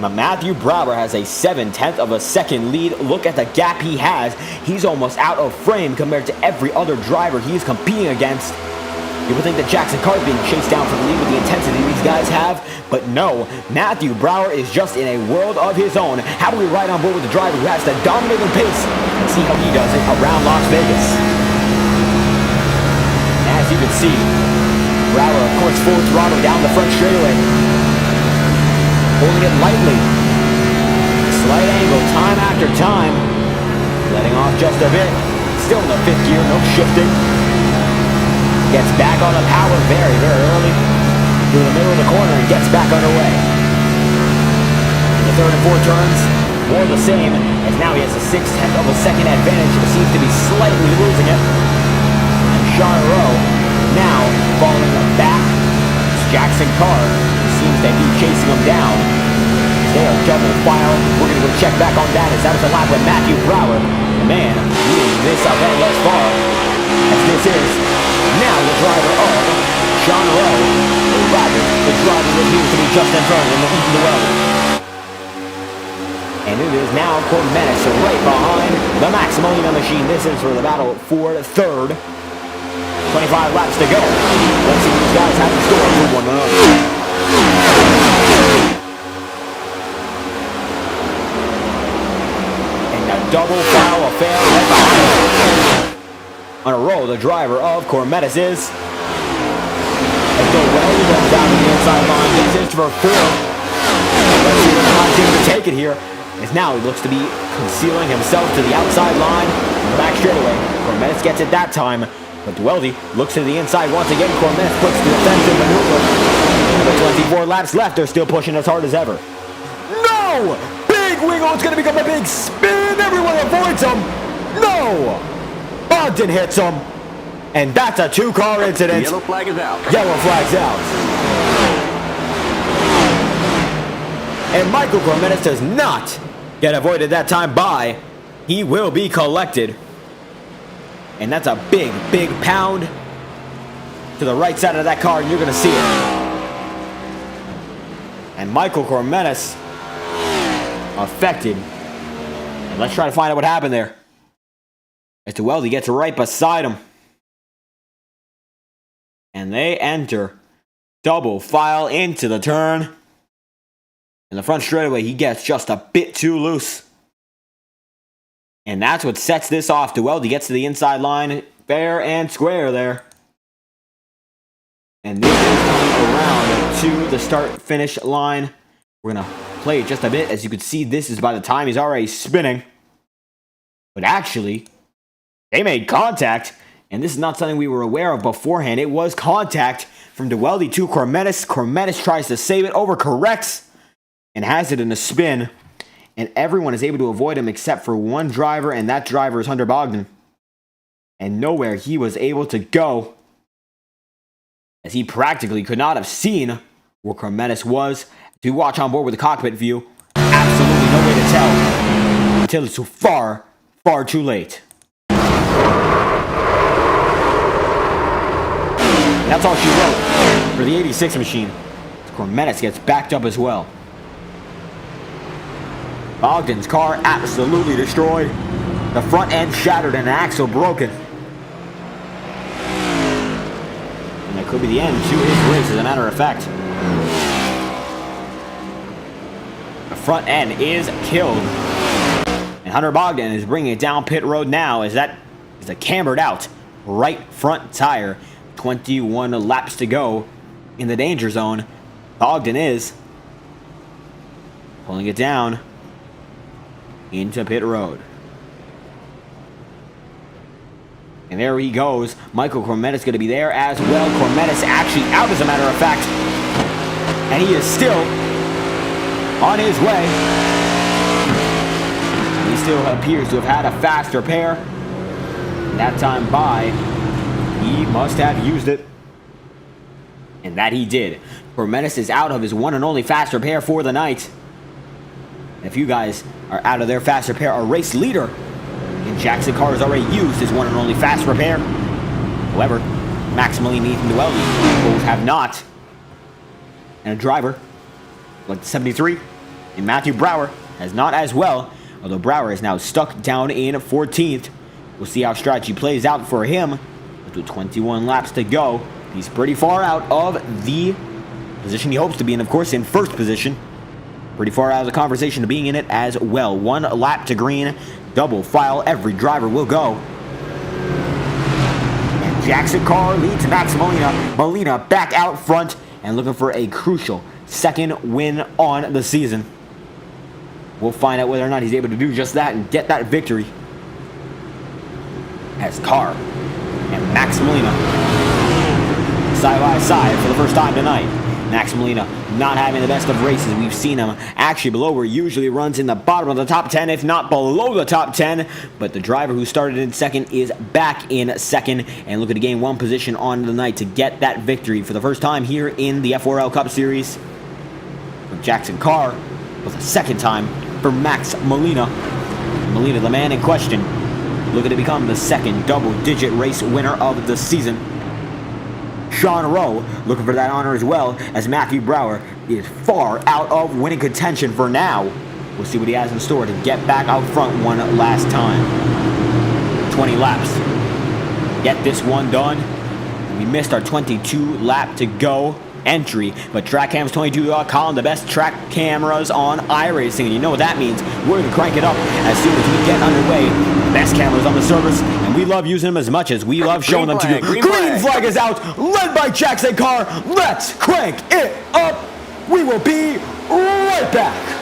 Matthew Brower has a 7/10 of a second lead. Look at the gap he has. He's almost out of frame compared to every other driver he's competing against. You would think that Jackson Carr is being chased down for the lead with the intensity these guys have, but no. Matthew Brower is just in a world of his own. How do we ride on board with the driver who has the dominating pace and see how he does it around Las Vegas? As you can see, Brower, of course, full throttle down the front straightaway. Holding it lightly. Slight angle, time after time. Letting off just a bit. Still in the 5th gear, no shifting. Gets back on the power very, very early. Through the middle of the corner and gets back underway. In the 3rd and 4th turns, more the same, as now he has a 6/10 of a second advantage. But seems to be slightly losing it. And Sean Rowe now falling back. It's Jackson Carr. Seems to be chasing them down. They are double file. We're going to go check back on that as that is a lap with Matthew Brower. The man leading this event thus far. As this is now the driver of Sean Rowe. The driver that appears to be just in front of him, the welder. And it is now Gormetis right behind the Maximilian machine. This is for the battle for third. 25 laps to go. Let's see what these guys have in store for one another. And a double foul affair right behind him. On a roll, the driver of Gormetis is. As Doyle goes down to the inside line. This is for 4. Let's see if he's able to take it here. As now he looks to be concealing himself to the outside line. Back straightaway. Gormetis gets it that time. But Dueldi looks to the inside once again. Gormetis puts the defensive maneuver. With 24 laps left, they're still pushing as hard as ever. No! Big wiggle, it's going to become a big spin. Everyone avoids him. No! Ogden hits him. And that's a 2-car incident. Yellow flag is out. Yellow flag's out. And Michael Gormetis does not get avoided that time by. He will be collected. And that's a big pound to the right side of that car, and you're going to see it. And Michael Gormetis affected. And let's try to find out what happened there. As Dueldi gets right beside him. And they enter double file into the turn. In the front straightaway, he gets just a bit too loose. And that's what sets this off. Dueldi gets to the inside line, fair and square there. And this is coming around to the start-finish line. We're going to play it just a bit. As you can see, this is by the time he's already spinning. But actually, they made contact. And this is not something we were aware of beforehand. It was contact from Dueldi to Gormetis. Gormetis tries to save it, overcorrects, and has it in a spin. and everyone is able to avoid him except for one driver, and that driver is Hunter Bogdan. And nowhere he was able to go, as he practically could not have seen where Cormetis was. If you watch on board with the cockpit view, absolutely no way to tell until it's far, far too late. And that's all she wrote for the 86 machine. Cormetis gets backed up as well. Bogdan's car absolutely destroyed. The front end shattered and an axle broken. And that could be the end to his race, as a matter of fact. The front end is killed. And Hunter Bogdan is bringing it down pit road now, as that is a cambered out right front tire. 21 laps to go in the danger zone. Bogdan is pulling it down into pit road. And there he goes. Michael Cormetis going to be there as well. Cormetis actually out, as a matter of fact. And he is still on his way. And he still appears to have had a faster pair. That time by, he must have used it. And that he did. Cormetis is out of his one and only faster pair for the night. And if you guys are out of their faster pair, our race leader in Jackson Carr has already used his one and only fast repair. However, Maximilian and Ethan Duelli both have not. And a driver, like 73, and Matthew Brower has not as well, although Brower is now stuck down in 14th. We'll see how strategy plays out for him. With 21 laps to go, he's pretty far out of the position he hopes to be in, of course, in first position. Pretty far out of the conversation to being in it as well. 1 lap to green. Double file, every driver will go. And Jackson Carr leads Max Molina back out front and looking for a crucial second win on the season. We'll find out whether or not he's able to do just that and get that victory. As Carr and Max Molina side by side for the first time tonight. Max Molina not having the best of races. We've seen him actually below where he usually runs in the bottom of the top 10, if not below the top 10. But the driver who started in second is back in second and looking to gain 1 position on the night to get that victory for the first time here in the FORL Cup Series. For Jackson Carr, with a second time for Max Molina. Molina, the man in question, looking to become the second double-digit race winner of the season. Sean Rowe looking for that honor as well, as Matthew Brower is far out of winning contention for now. We'll see what he has in store to get back out front one last time. 20 laps. Get this one done. We missed our 22 lap to go entry, but TrackCams22.com, the best track cameras on iRacing, and you know what that means. We're going to crank it up as soon as we get underway. Best cameras on the service, and we love using them as much as we love showing them to you. Green flag is out, led by Jackson Carr. Let's crank it up. We will be right back.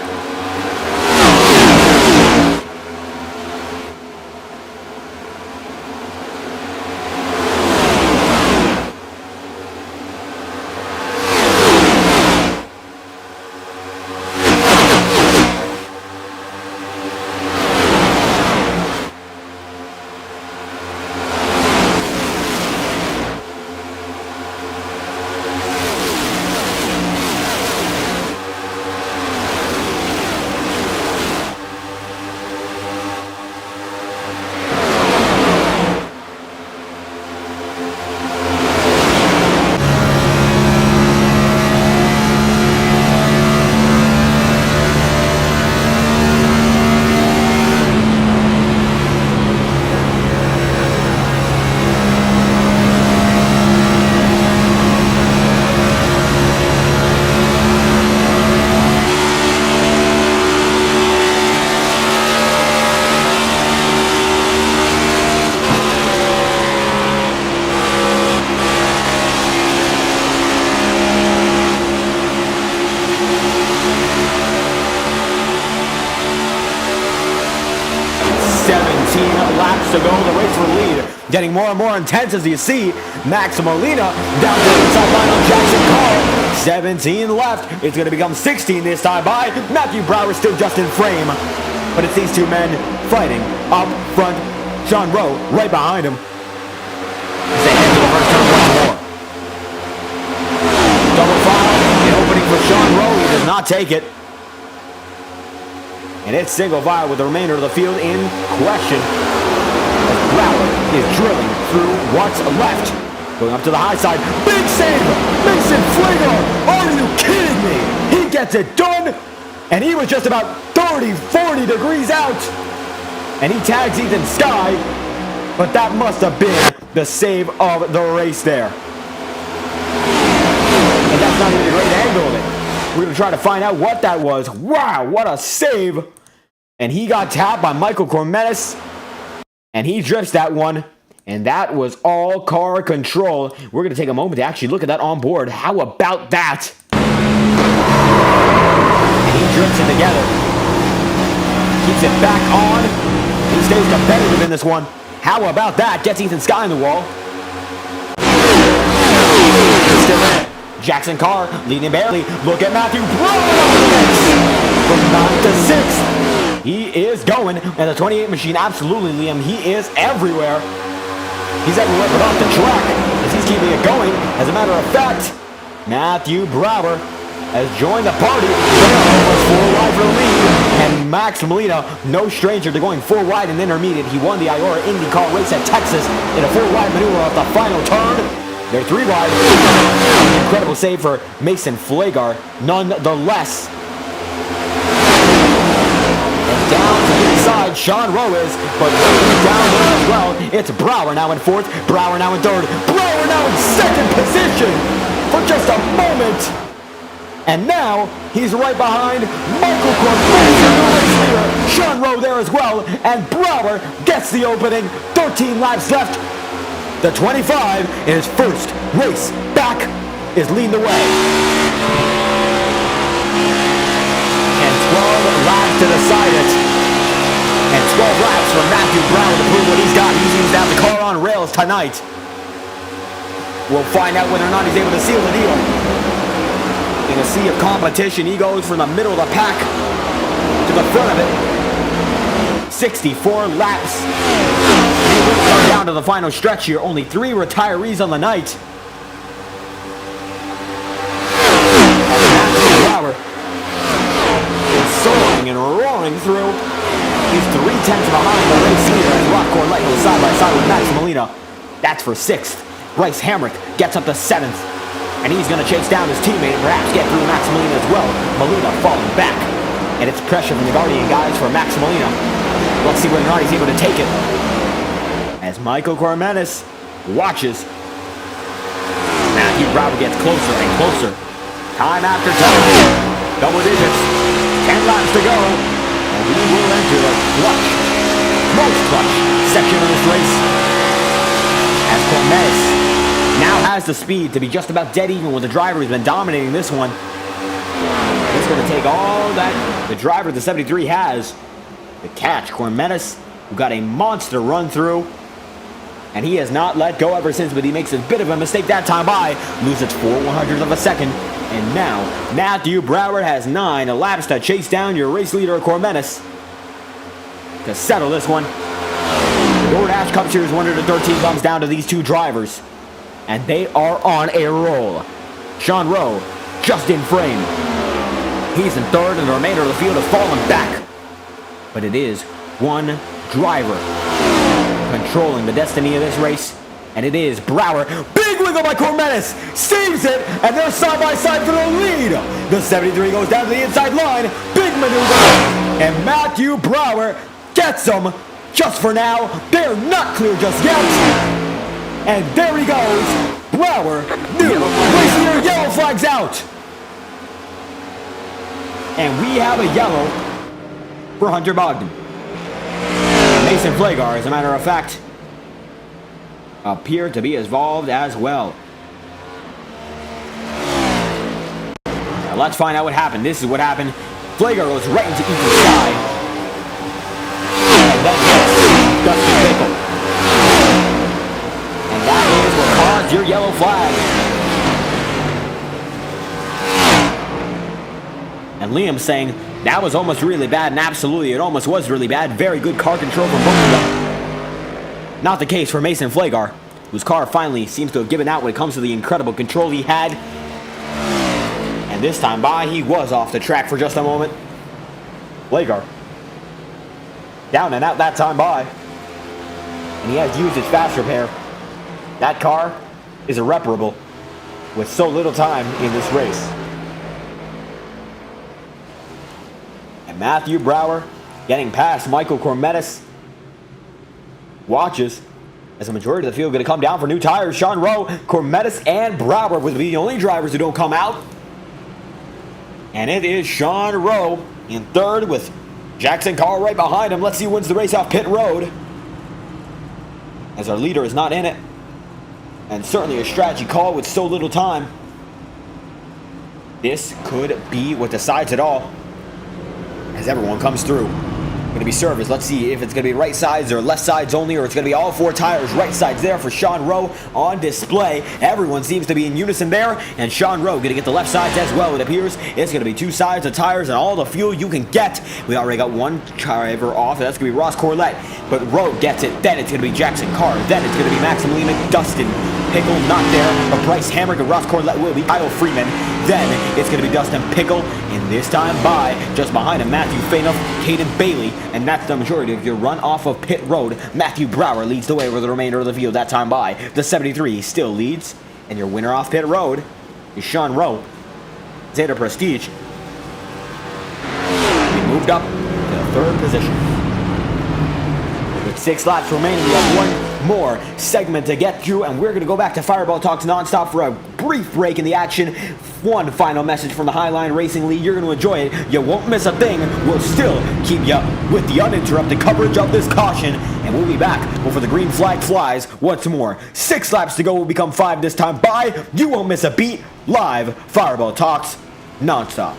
laps to go. The race for the lead getting more and more intense as you see Max Molina down to the inside line on Jackson Carr. 17 left. It's going to become 16 this time by Matthew Brower, still just in frame. But it's these two men fighting up front. Sean Rowe right behind him. As they head to the first turn once more. Double file. The opening for Sean Rowe. He does not take it. And it's single file with the remainder of the field in question. As Brower is drilling through what's left. Going up to the high side. Big save! Mason Flager! Are you kidding me? He gets it done! And he was just about 30, 40 degrees out. And he tags Ethan Sky. But that must have been the save of the race there. And that's not even a great angle of it. We're going to try to find out what that was. Wow, what a save. And he got tapped by Michael Cormetis. And he drifts that one. And that was all car control. We're going to take a moment to actually look at that on board. How about that? And he drifts it together. Keeps it back on. He stays competitive in this one. How about that? Gets Ethan Sky in the wall. Still in it. Jackson Carr leading barely. Look at Matthew Brown from 9 to 6. He is going. And the 28 machine, absolutely, Liam. He is everywhere. He's everywhere but off the track as he's keeping it going. As a matter of fact, Matthew Brower has joined the party. Was 4 wide for the lead. And Max Molina, no stranger to going 4 wide and intermediate. He won the IORA Indycar race at Texas in a 4 wide maneuver off the final turn. They're 3 wide. Incredible save for Mason Flager, nonetheless. And down to the inside, Sean Rowe is, but down there as well. It's Brower now in 4th, Brower now in 3rd, Brower now in 2nd position for just a moment. And now he's right behind Michael Cormetis, the race leader. Sean Rowe there as well, and Brower gets the opening. 13 laps left. The 25 in his first race back is leading the way. And 12 laps to decide it. And 12 laps for Matthew Brown to prove what he's got. He's used out the car on rails tonight. We'll find out whether or not he's able to seal the deal. In a sea of competition, he goes from the middle of the pack to the front of it. 64 laps. We're down to the final stretch here. Only 3 retirees on the night. And Brower is soaring and roaring through. He's 3/10 behind the race leader as Rock Corlett goes side by side with Max Molina. That's for 6th. Bryce Hamrick gets up to 7th. And he's going to chase down his teammate and perhaps get through Max Molina as well. Molina falling back. And it's pressure from the Guardian guys for Max Molina. Let's see whether or not he's able to take it. As Michael Cormetis watches. Matthew Brower gets closer and closer. Time after time. Double digits. 10 laps to go. And we will enter the clutch, most clutch section of this race. As Cormetis now has the speed to be just about dead even with the driver who's been dominating this one. It's going to take all that the driver, the 73, has to catch Cormetis, who got a monster run through. And he has not let go ever since, but he makes a bit of a mistake that time by. Loses 4/100ths of a second. And now, Matthew Brower has 9 laps to chase down your race leader, Cormetis, to settle this one. The DoorDash Cup Series 113 comes down to these 2 drivers. And they are on a roll. Sean Rowe, just in frame. He's in 3rd, and the remainder of the field has fallen back. But it is one driver controlling the destiny of this race, and it is Brower. Big wiggle by Cormetis, saves it, and they're side by side for the lead. The 73 goes down to the inside line. Big maneuver, and Matthew Brower gets them just for now. They're not clear just yet. And there he goes. Brower, new race leader, yellow flags out. And we have a yellow for Hunter Bogdan. Mason Flager, as a matter of fact, appeared to be involved as well. Now let's find out what happened. This is what happened. Flager goes right into Ethan Sky. And then gets flag. And Liam saying that was almost really bad, and absolutely it almost was really bad. Very good car control from both of them. Not the case for Mason Flagar, whose car finally seems to have given out when it comes to the incredible control he had. And this time by, he was off the track for just a moment. Flagar down and out that time by. And he has used his fast repair. That car is irreparable with so little time in this race. And Matthew Brower getting past Michael Cormetis. Watches as the majority of the field going to come down for new tires. Sean Rowe, Cormetis, and Brower will be the only drivers who don't come out. And it is Sean Rowe in third with Jackson Carr right behind him. Let's see who wins the race off pit road, as our leader is not in it. And certainly a strategy call with so little time. This could be what decides it all, as everyone comes through. Going to be service. Let's see if it's going to be right sides or left sides only, or it's going to be all four tires. Right sides there for Sean Rowe on display. Everyone seems to be in unison there, and Sean Rowe going to get the left sides as well. It appears it's going to be two sides of tires and all the fuel you can get. We already got one driver off, and that's going to be Ross Corlett, but Rowe gets it. Then it's going to be Jackson Carr. Then it's going to be Maximilian Dustin Pickle not there, but Bryce Hamrick and Ross Corlett will be Kyle Freeman. Then it's going to be Dustin Pickle, and this time by, just behind him, Matthew Fainoff, Caden Bailey, and that's the majority of your run off of pit road. Matthew Brower leads the way over the remainder of the field that time by. The 73 still leads, and your winner off pit road is Sean Rowe. Xander Prestige. He moved up to the third position. With 6 laps remaining, we have one more segment to get through, and we're going to go back to Fireball Talks Nonstop for a brief break in the action. One final message from the Highline Racing League. You're going to enjoy it. You won't miss a thing. We'll still keep you with the uninterrupted coverage of this caution, and we'll be back before the green flag flies once more. 6 laps to go will become 5 this time by. You won't miss a beat. Live Fireball Talks Nonstop.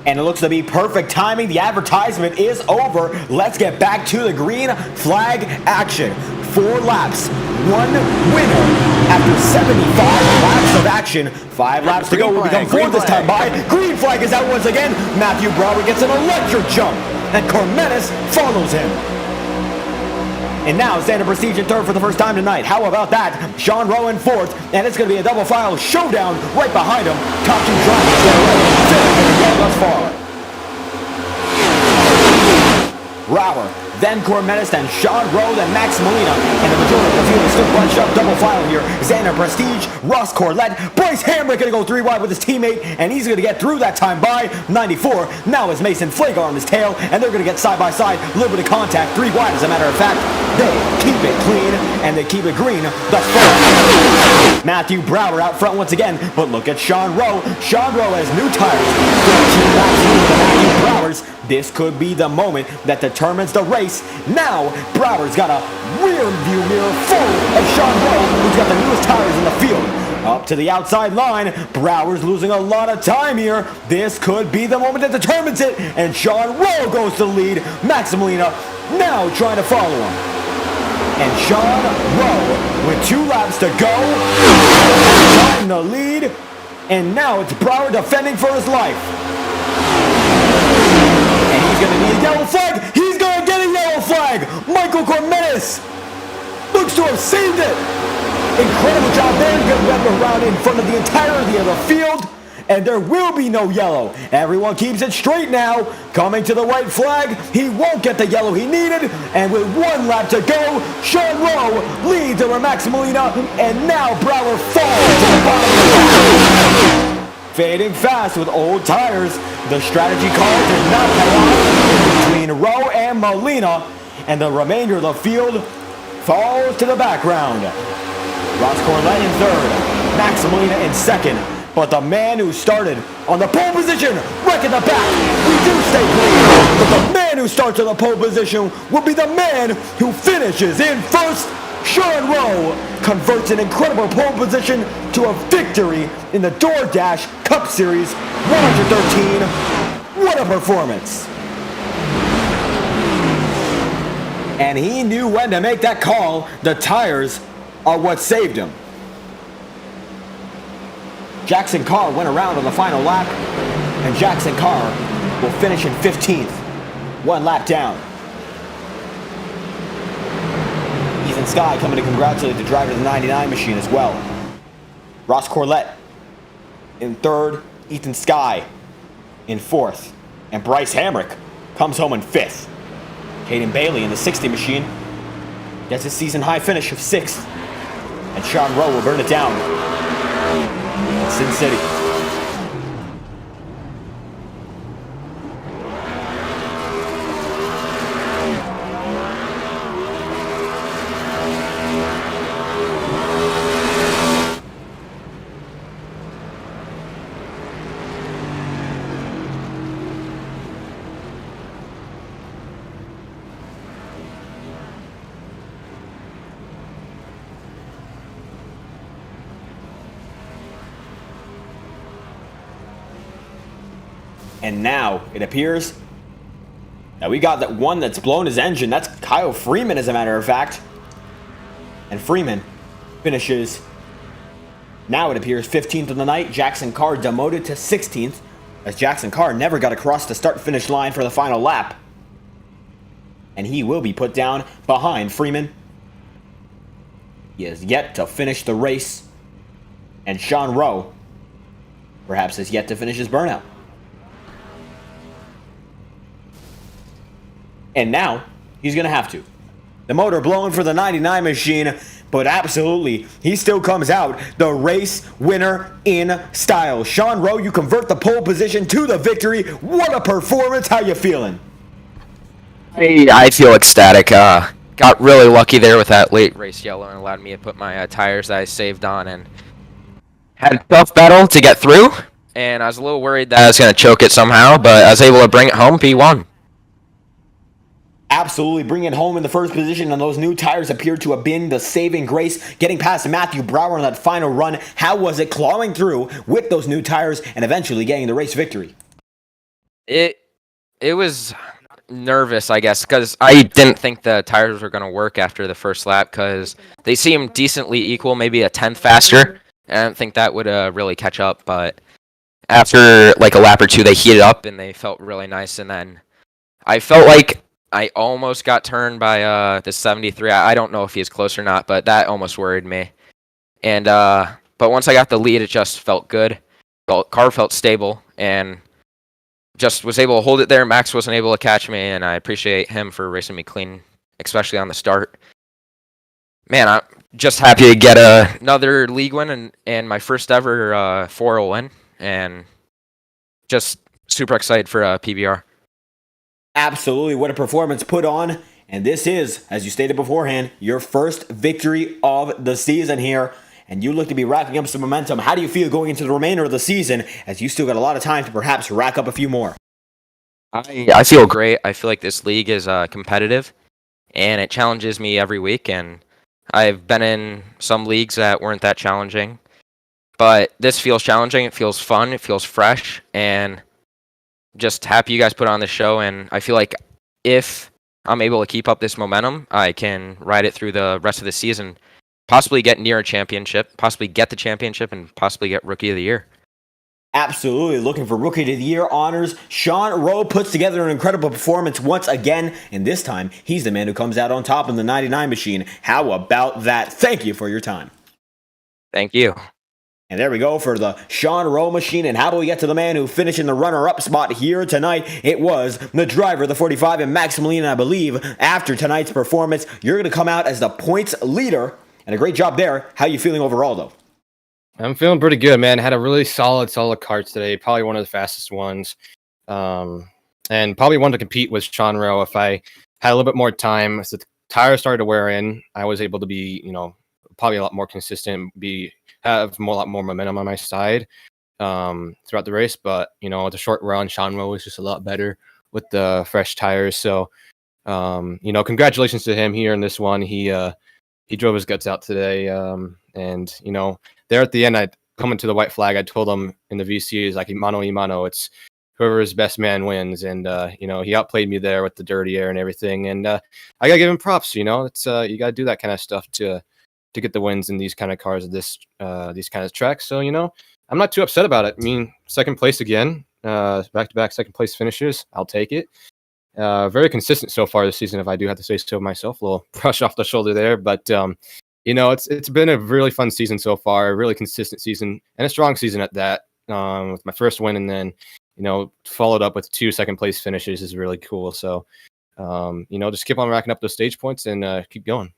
And it looks to be perfect timing. The advertisement is over. Let's get back to the green flag action. 4 laps, 1 winner after 75 laps of action. 5 laps to go. Will become 4 this time by. Green flag is out once again. Matthew Brower gets an electric jump, and Cormetis follows him. And now Xander Prestige in third for the first time tonight. How about that? Sean Rowe in fourth, and it's going to be a double file showdown right behind him. Top 2 drivers there thus far. Brower, then Cormetis, then Sean Rowe, then Max Molina. And the majority of the field is still bunched up double file here. Xander Prestige, Ross Corlett, Bryce Hamrick going to go 3 wide with his teammate, and he's going to get through that time by 94. Now is Mason Flagar on his tail, and they're going to get side by side, a little bit of contact, 3 wide as a matter of fact. They keep it clean, and they keep it green thus far. Matthew Brower out front once again, but look at Sean Rowe. Sean Rowe has new tires. 13 laps into the Matthew Brower's. This could be the moment that determines the race. Now, Brower's got a rear view mirror full of Sean Rowe, who's got the newest tires in the field. Up to the outside line. Brower's losing a lot of time here. This could be the moment that determines it. And Sean Rowe goes to the lead. Max Molina now trying to follow him. And Sean Rowe with 2 laps to go. In the lead. And now it's Brower defending for his life. And he's going to need a yellow flag. He's going to get a yellow flag. Michael Cormetis looks to have saved it. Incredible job there. He's going to wrap around in front of the entirety of the field. And there will be no yellow. Everyone keeps it straight now. Coming to the white flag. He won't get the yellow he needed. And with 1 lap to go, Sean Rowe leads over Max Molina. And now Brower falls to the bottom of the pack. Fading fast with old tires. The strategy call did not pay off between Rowe and Molina. And the remainder of the field falls to the background. Ross Corlett in third. Max Molina in second. But the man who started on the pole position, right in the back, we do stay clean. But the man who starts on the pole position will be the man who finishes in first. Sean Rowe converts an incredible pole position to a victory in the DoorDash Cup Series 113. What a performance. And he knew when to make that call. The tires are what saved him. Jackson Carr went around on the final lap, and Jackson Carr will finish in 15th, 1 lap down. Ethan Skye coming to congratulate the driver of the 99 machine as well. Ross Corlett in third, Ethan Skye in 4th, and Bryce Hamrick comes home in 5th. Caden Bailey in the 60 machine gets his season high finish of 6th, and Sean Rowe will burn it down. Sin City. And now it appears that we got that one that's blown his engine. That's Kyle Freeman, as a matter of fact. And Freeman finishes, now it appears, 15th of the night. Jackson Carr demoted to 16th, as Jackson Carr never got across the start-finish line for the final lap. And he will be put down behind Freeman. He has yet to finish the race. And Sean Rowe perhaps has yet to finish his burnout. And now, he's going to have to. The motor blowing for the 99 machine, but absolutely, he still comes out the race winner in style. Sean Rowe, you convert the pole position to the victory. What a performance. How you feeling? I feel ecstatic. Got really lucky there with that late race yellow and allowed me to put my tires that I saved on and had a tough battle to get through. And I was a little worried that I was going to choke it somehow, but I was able to bring it home P1. Absolutely bring it home in the first position, and those new tires appeared to have been the saving grace, getting past Matthew Brower on that final run. How was it clawing through with those new tires and eventually getting the race victory? It was nervous, I guess, because I didn't think the tires were going to work after the first lap because they seemed decently equal, maybe a tenth faster. I didn't think that would really catch up, but after like a lap or two, they heated up and they felt really nice, and then I felt like I almost got turned by the 73. I don't know if he's close or not, but that almost worried me. And but once I got the lead, it just felt good. Car felt stable, and just was able to hold it there. Max wasn't able to catch me, and I appreciate him for racing me clean, especially on the start. Man, I'm just happy to get another league win and my first ever FORL win, and just super excited for PBR. Absolutely, what a performance put on. And this is, as you stated beforehand, your first victory of the season here. And you look to be racking up some momentum. How do you feel going into the remainder of the season, as you still got a lot of time to perhaps rack up a few more? I feel great. I feel like this league is competitive, and it challenges me every week. And I've been in some leagues that weren't that challenging. But this feels challenging. It feels fun. It feels fresh. And just happy you guys put on this show. And I feel like if I'm able to keep up this momentum, I can ride it through the rest of the season, possibly get near a championship, possibly get the championship, and possibly get Rookie of the Year. Absolutely looking for Rookie of the Year honors. Sean Rowe puts together an incredible performance once again, and this time he's the man who comes out on top in the 99 machine. How about that? Thank you for your time. Thank you. And there we go for the Sean Rowe machine. And how about we get to the man who finished in the runner-up spot here tonight? It was the driver, the 45, and Maximilian. I believe after tonight's performance, you're going to come out as the points leader. And a great job there. How are you feeling overall, though? I'm feeling pretty good, man. Had a really solid karts today. Probably one of the fastest ones. And probably one to compete with Sean Rowe. If I had a little bit more time, as the tires started to wear in, I was able to be, probably a lot more consistent, have a lot more momentum on my side throughout the race. But, with the short run, Sean Rowe was just a lot better with the fresh tires. So, congratulations to him here in this one. He drove his guts out today. And, there at the end, I coming to the white flag. I told him in the VC, is like, mano y mano. It's whoever's best man wins. And, he outplayed me there with the dirty air and everything. And I got to give him props. It's you got to do that kind of stuff to get the wins in these kind of cars, these kind of tracks. So, I'm not too upset about it. I mean, second place again, back-to-back second place finishes. I'll take it. Very consistent so far this season, if I do have to say so myself. A little brush off the shoulder there, but it's been a really fun season so far, a really consistent season, and a strong season at that. With my first win, and then followed up with 2 second place finishes is really cool. So just keep on racking up those stage points and keep going.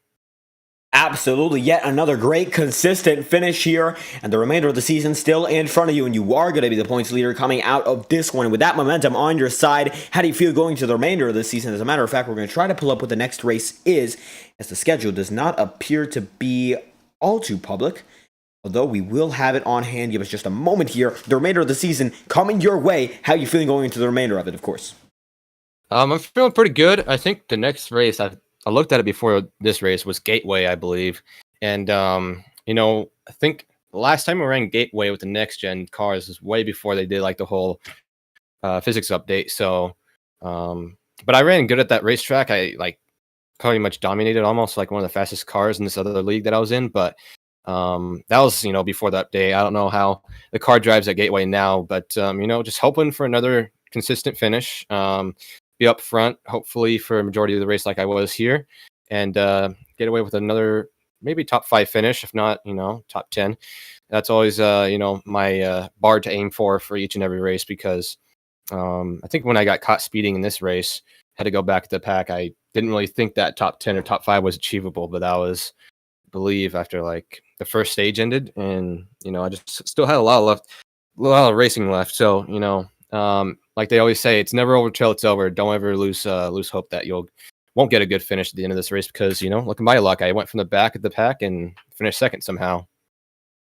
Absolutely. Yet another great, consistent finish here, and the remainder of the season still in front of you, and you are going to be the points leader coming out of this one. With that momentum on your side, how do you feel going to the remainder of the season? As a matter of fact, we're going to try to pull up what the next race is, as the schedule does not appear to be all too public, although we will have it on hand. Give us just a moment here. The remainder of the season coming your way. How are you feeling going into the remainder of it, of course? I'm feeling pretty good. I think the next race, I looked at it before this race, was Gateway, I believe. And, I think the last time we ran Gateway with the next-gen cars was way before they did, like, the whole physics update. So, but I ran good at that racetrack. I, pretty much dominated, almost like one of the fastest cars in this other league that I was in. But that was, before the update. I don't know how the car drives at Gateway now. But, just hoping for another consistent finish. Be up front, hopefully, for a majority of the race like I was here, and get away with another maybe top 5 finish, if not, top 10. That's always, my bar to aim for each and every race, because I think when I got caught speeding in this race, had to go back to the pack, I didn't really think that top 10 or top 5 was achievable, but that was, I believe, after like the first stage ended, and, I just still had a lot of racing left. So, like they always say, it's never over till it's over. Don't ever lose hope that won't get a good finish at the end of this race, because, looking by luck, I went from the back of the pack and finished second somehow.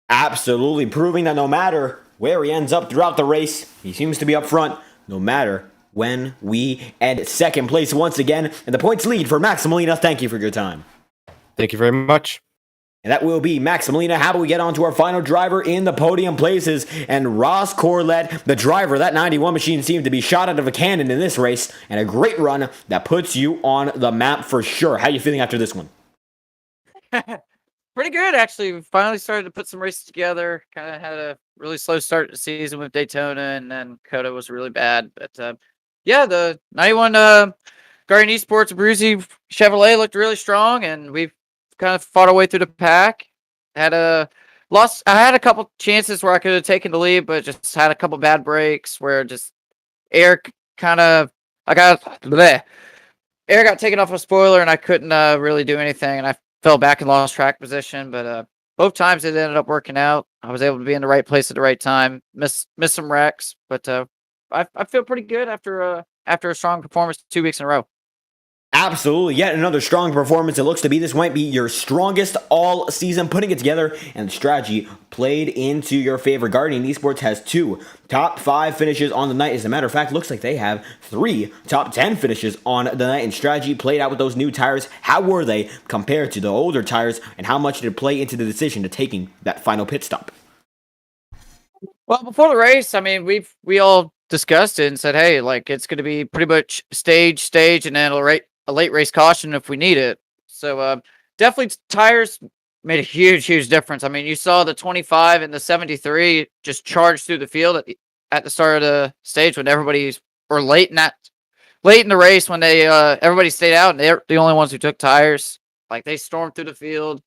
Absolutely, proving that no matter where he ends up throughout the race, he seems to be up front, no matter when we end second place once again. And the points lead for Maximilian. Thank you for your time. Thank you very much. And that will be Maximilian. How about we get on to our final driver in the podium places? And Ross Corlett, the driver, that 91 machine seemed to be shot out of a cannon in this race. And a great run that puts you on the map for sure. How are you feeling after this one? Pretty good, actually. We finally started to put some races together. Kind of had a really slow start to the season with Daytona, and then Coda was really bad. But yeah, the 91 Guardian Esports Bruzy Chevrolet looked really strong, and we've kind of fought our way through the pack. I had a couple chances where I could have taken the lead, but just had a couple bad breaks where just air got taken off a spoiler, and I couldn't really do anything, and I fell back and lost track position. But both times it ended up working out. I was able to be in the right place at the right time. Miss some wrecks, but I feel pretty good after a strong performance 2 weeks in a row. Absolutely. Yet another strong performance. It looks to be this might be your strongest all season, putting it together, and the strategy played into your favor. Guardian Esports has 2 top 5 finishes on the night. As a matter of fact, looks like they have 3 top 10 finishes on the night, and strategy played out with those new tires. How were they compared to the older tires, and how much did it play into the decision to taking that final pit stop? Well, before the race, I mean, we all discussed it and said, hey, like it's going to be pretty much stage, and then a late race caution if we need it. So definitely tires made a huge difference. I mean, you saw the 25 and the 73 just charge through the field at the start of the stage when everybody's or late in the race when they everybody stayed out and they're the only ones who took tires. Like they stormed through the field.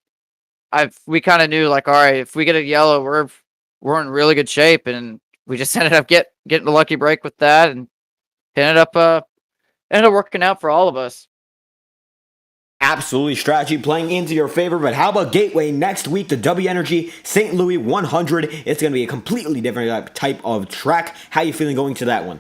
We kind of knew like, all right, if we get a yellow, we're in really good shape, and we just ended up getting a lucky break with that, and ended up working out for all of us. Absolutely, strategy playing into your favor, but how about Gateway next week, the W Energy St. Louis 100? It's going to be a completely different type of track. How you feeling going to that one?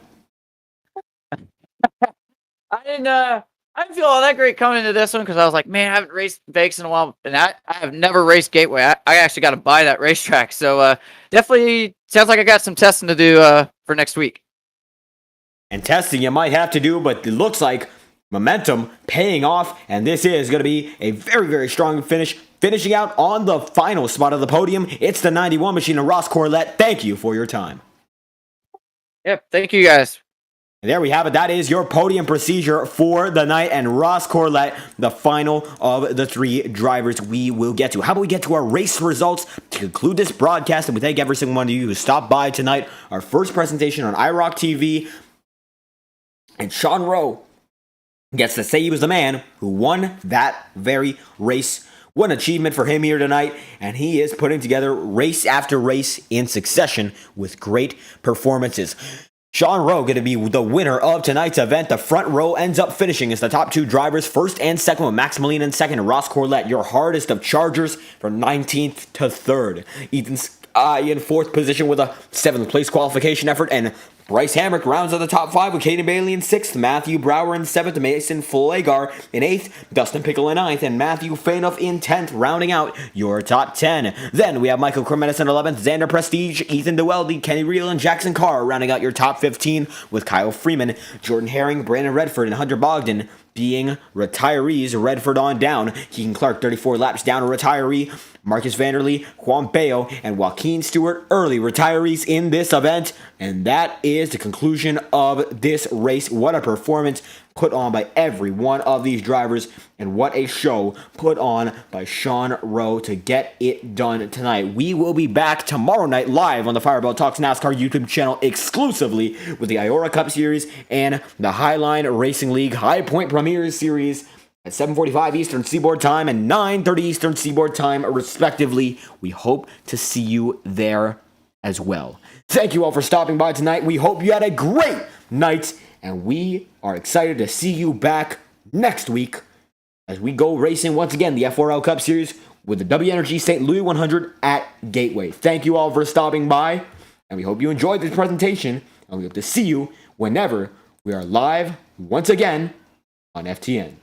I didn't feel all that great coming into this one because I was like, man, I haven't raced Vegas in a while, and I have never raced Gateway. I actually got to buy that racetrack, so definitely sounds like I got some testing to do for next week. And testing you might have to do, but it looks like momentum paying off, and this is going to be a very strong finish. Finishing out on the final spot of the podium, it's the 91 machine and Ross Corlett. Thank you for your time. Yep, thank you guys. And there we have it. That is your podium procedure for the night, and Ross Corlett, the final of the three drivers we will get to. How about we get to our race results to conclude this broadcast, and we thank every single one of you who stopped by tonight. Our first presentation on iRock TV, and Sean Rowe gets to say he was the man who won that very race. What an achievement for him here tonight, and he is putting together race after race in succession with great performances. Sean Rowe going to be the winner of tonight's event. The front row ends up finishing as the top two drivers, first and second, with Max Molina in second and Ross Corlett, your hardest of chargers, from 19th to 3rd. Ethan in 4th position with a 7th place qualification effort, and Bryce Hamrick rounds out the top 5 with Caden Bailey in 6th, Matthew Brower in 7th, Mason Fullagar in 8th, Dustin Pickle in 9th, and Matthew Fainoff in 10th, rounding out your top 10. Then we have Michael Kremenis in 11th, Xander Prestige, Ethan DeWeldy, Kenny Reel, and Jackson Carr rounding out your top 15 with Kyle Freeman, Jordan Herring, Brandon Redford, and Hunter Bogdan being retirees. Redford on down. Keegan Clark, 34 laps down, a retiree. Marcus Vanderlee, Juan Bayo, and Joaquin Stewart, early retirees in this event. And that is the conclusion of this race. What a performance put on by every one of these drivers, and what a show put on by Sean Rowe to get it done tonight. We will be back tomorrow night live on the Fireball Talks NASCAR YouTube channel exclusively with the Iora Cup Series and the Highline Racing League High Point Premier Series at 7:45 Eastern Seaboard Time and 9:30 Eastern Seaboard Time, respectively. We hope to see you there as well. Thank you all for stopping by tonight. We hope you had a great night, and we are excited to see you back next week as we go racing once again the FORL Cup Series with the W Energy St. Louis 100 at Gateway. Thank you all for stopping by, and we hope you enjoyed this presentation, and we hope to see you whenever we are live once again on FTN.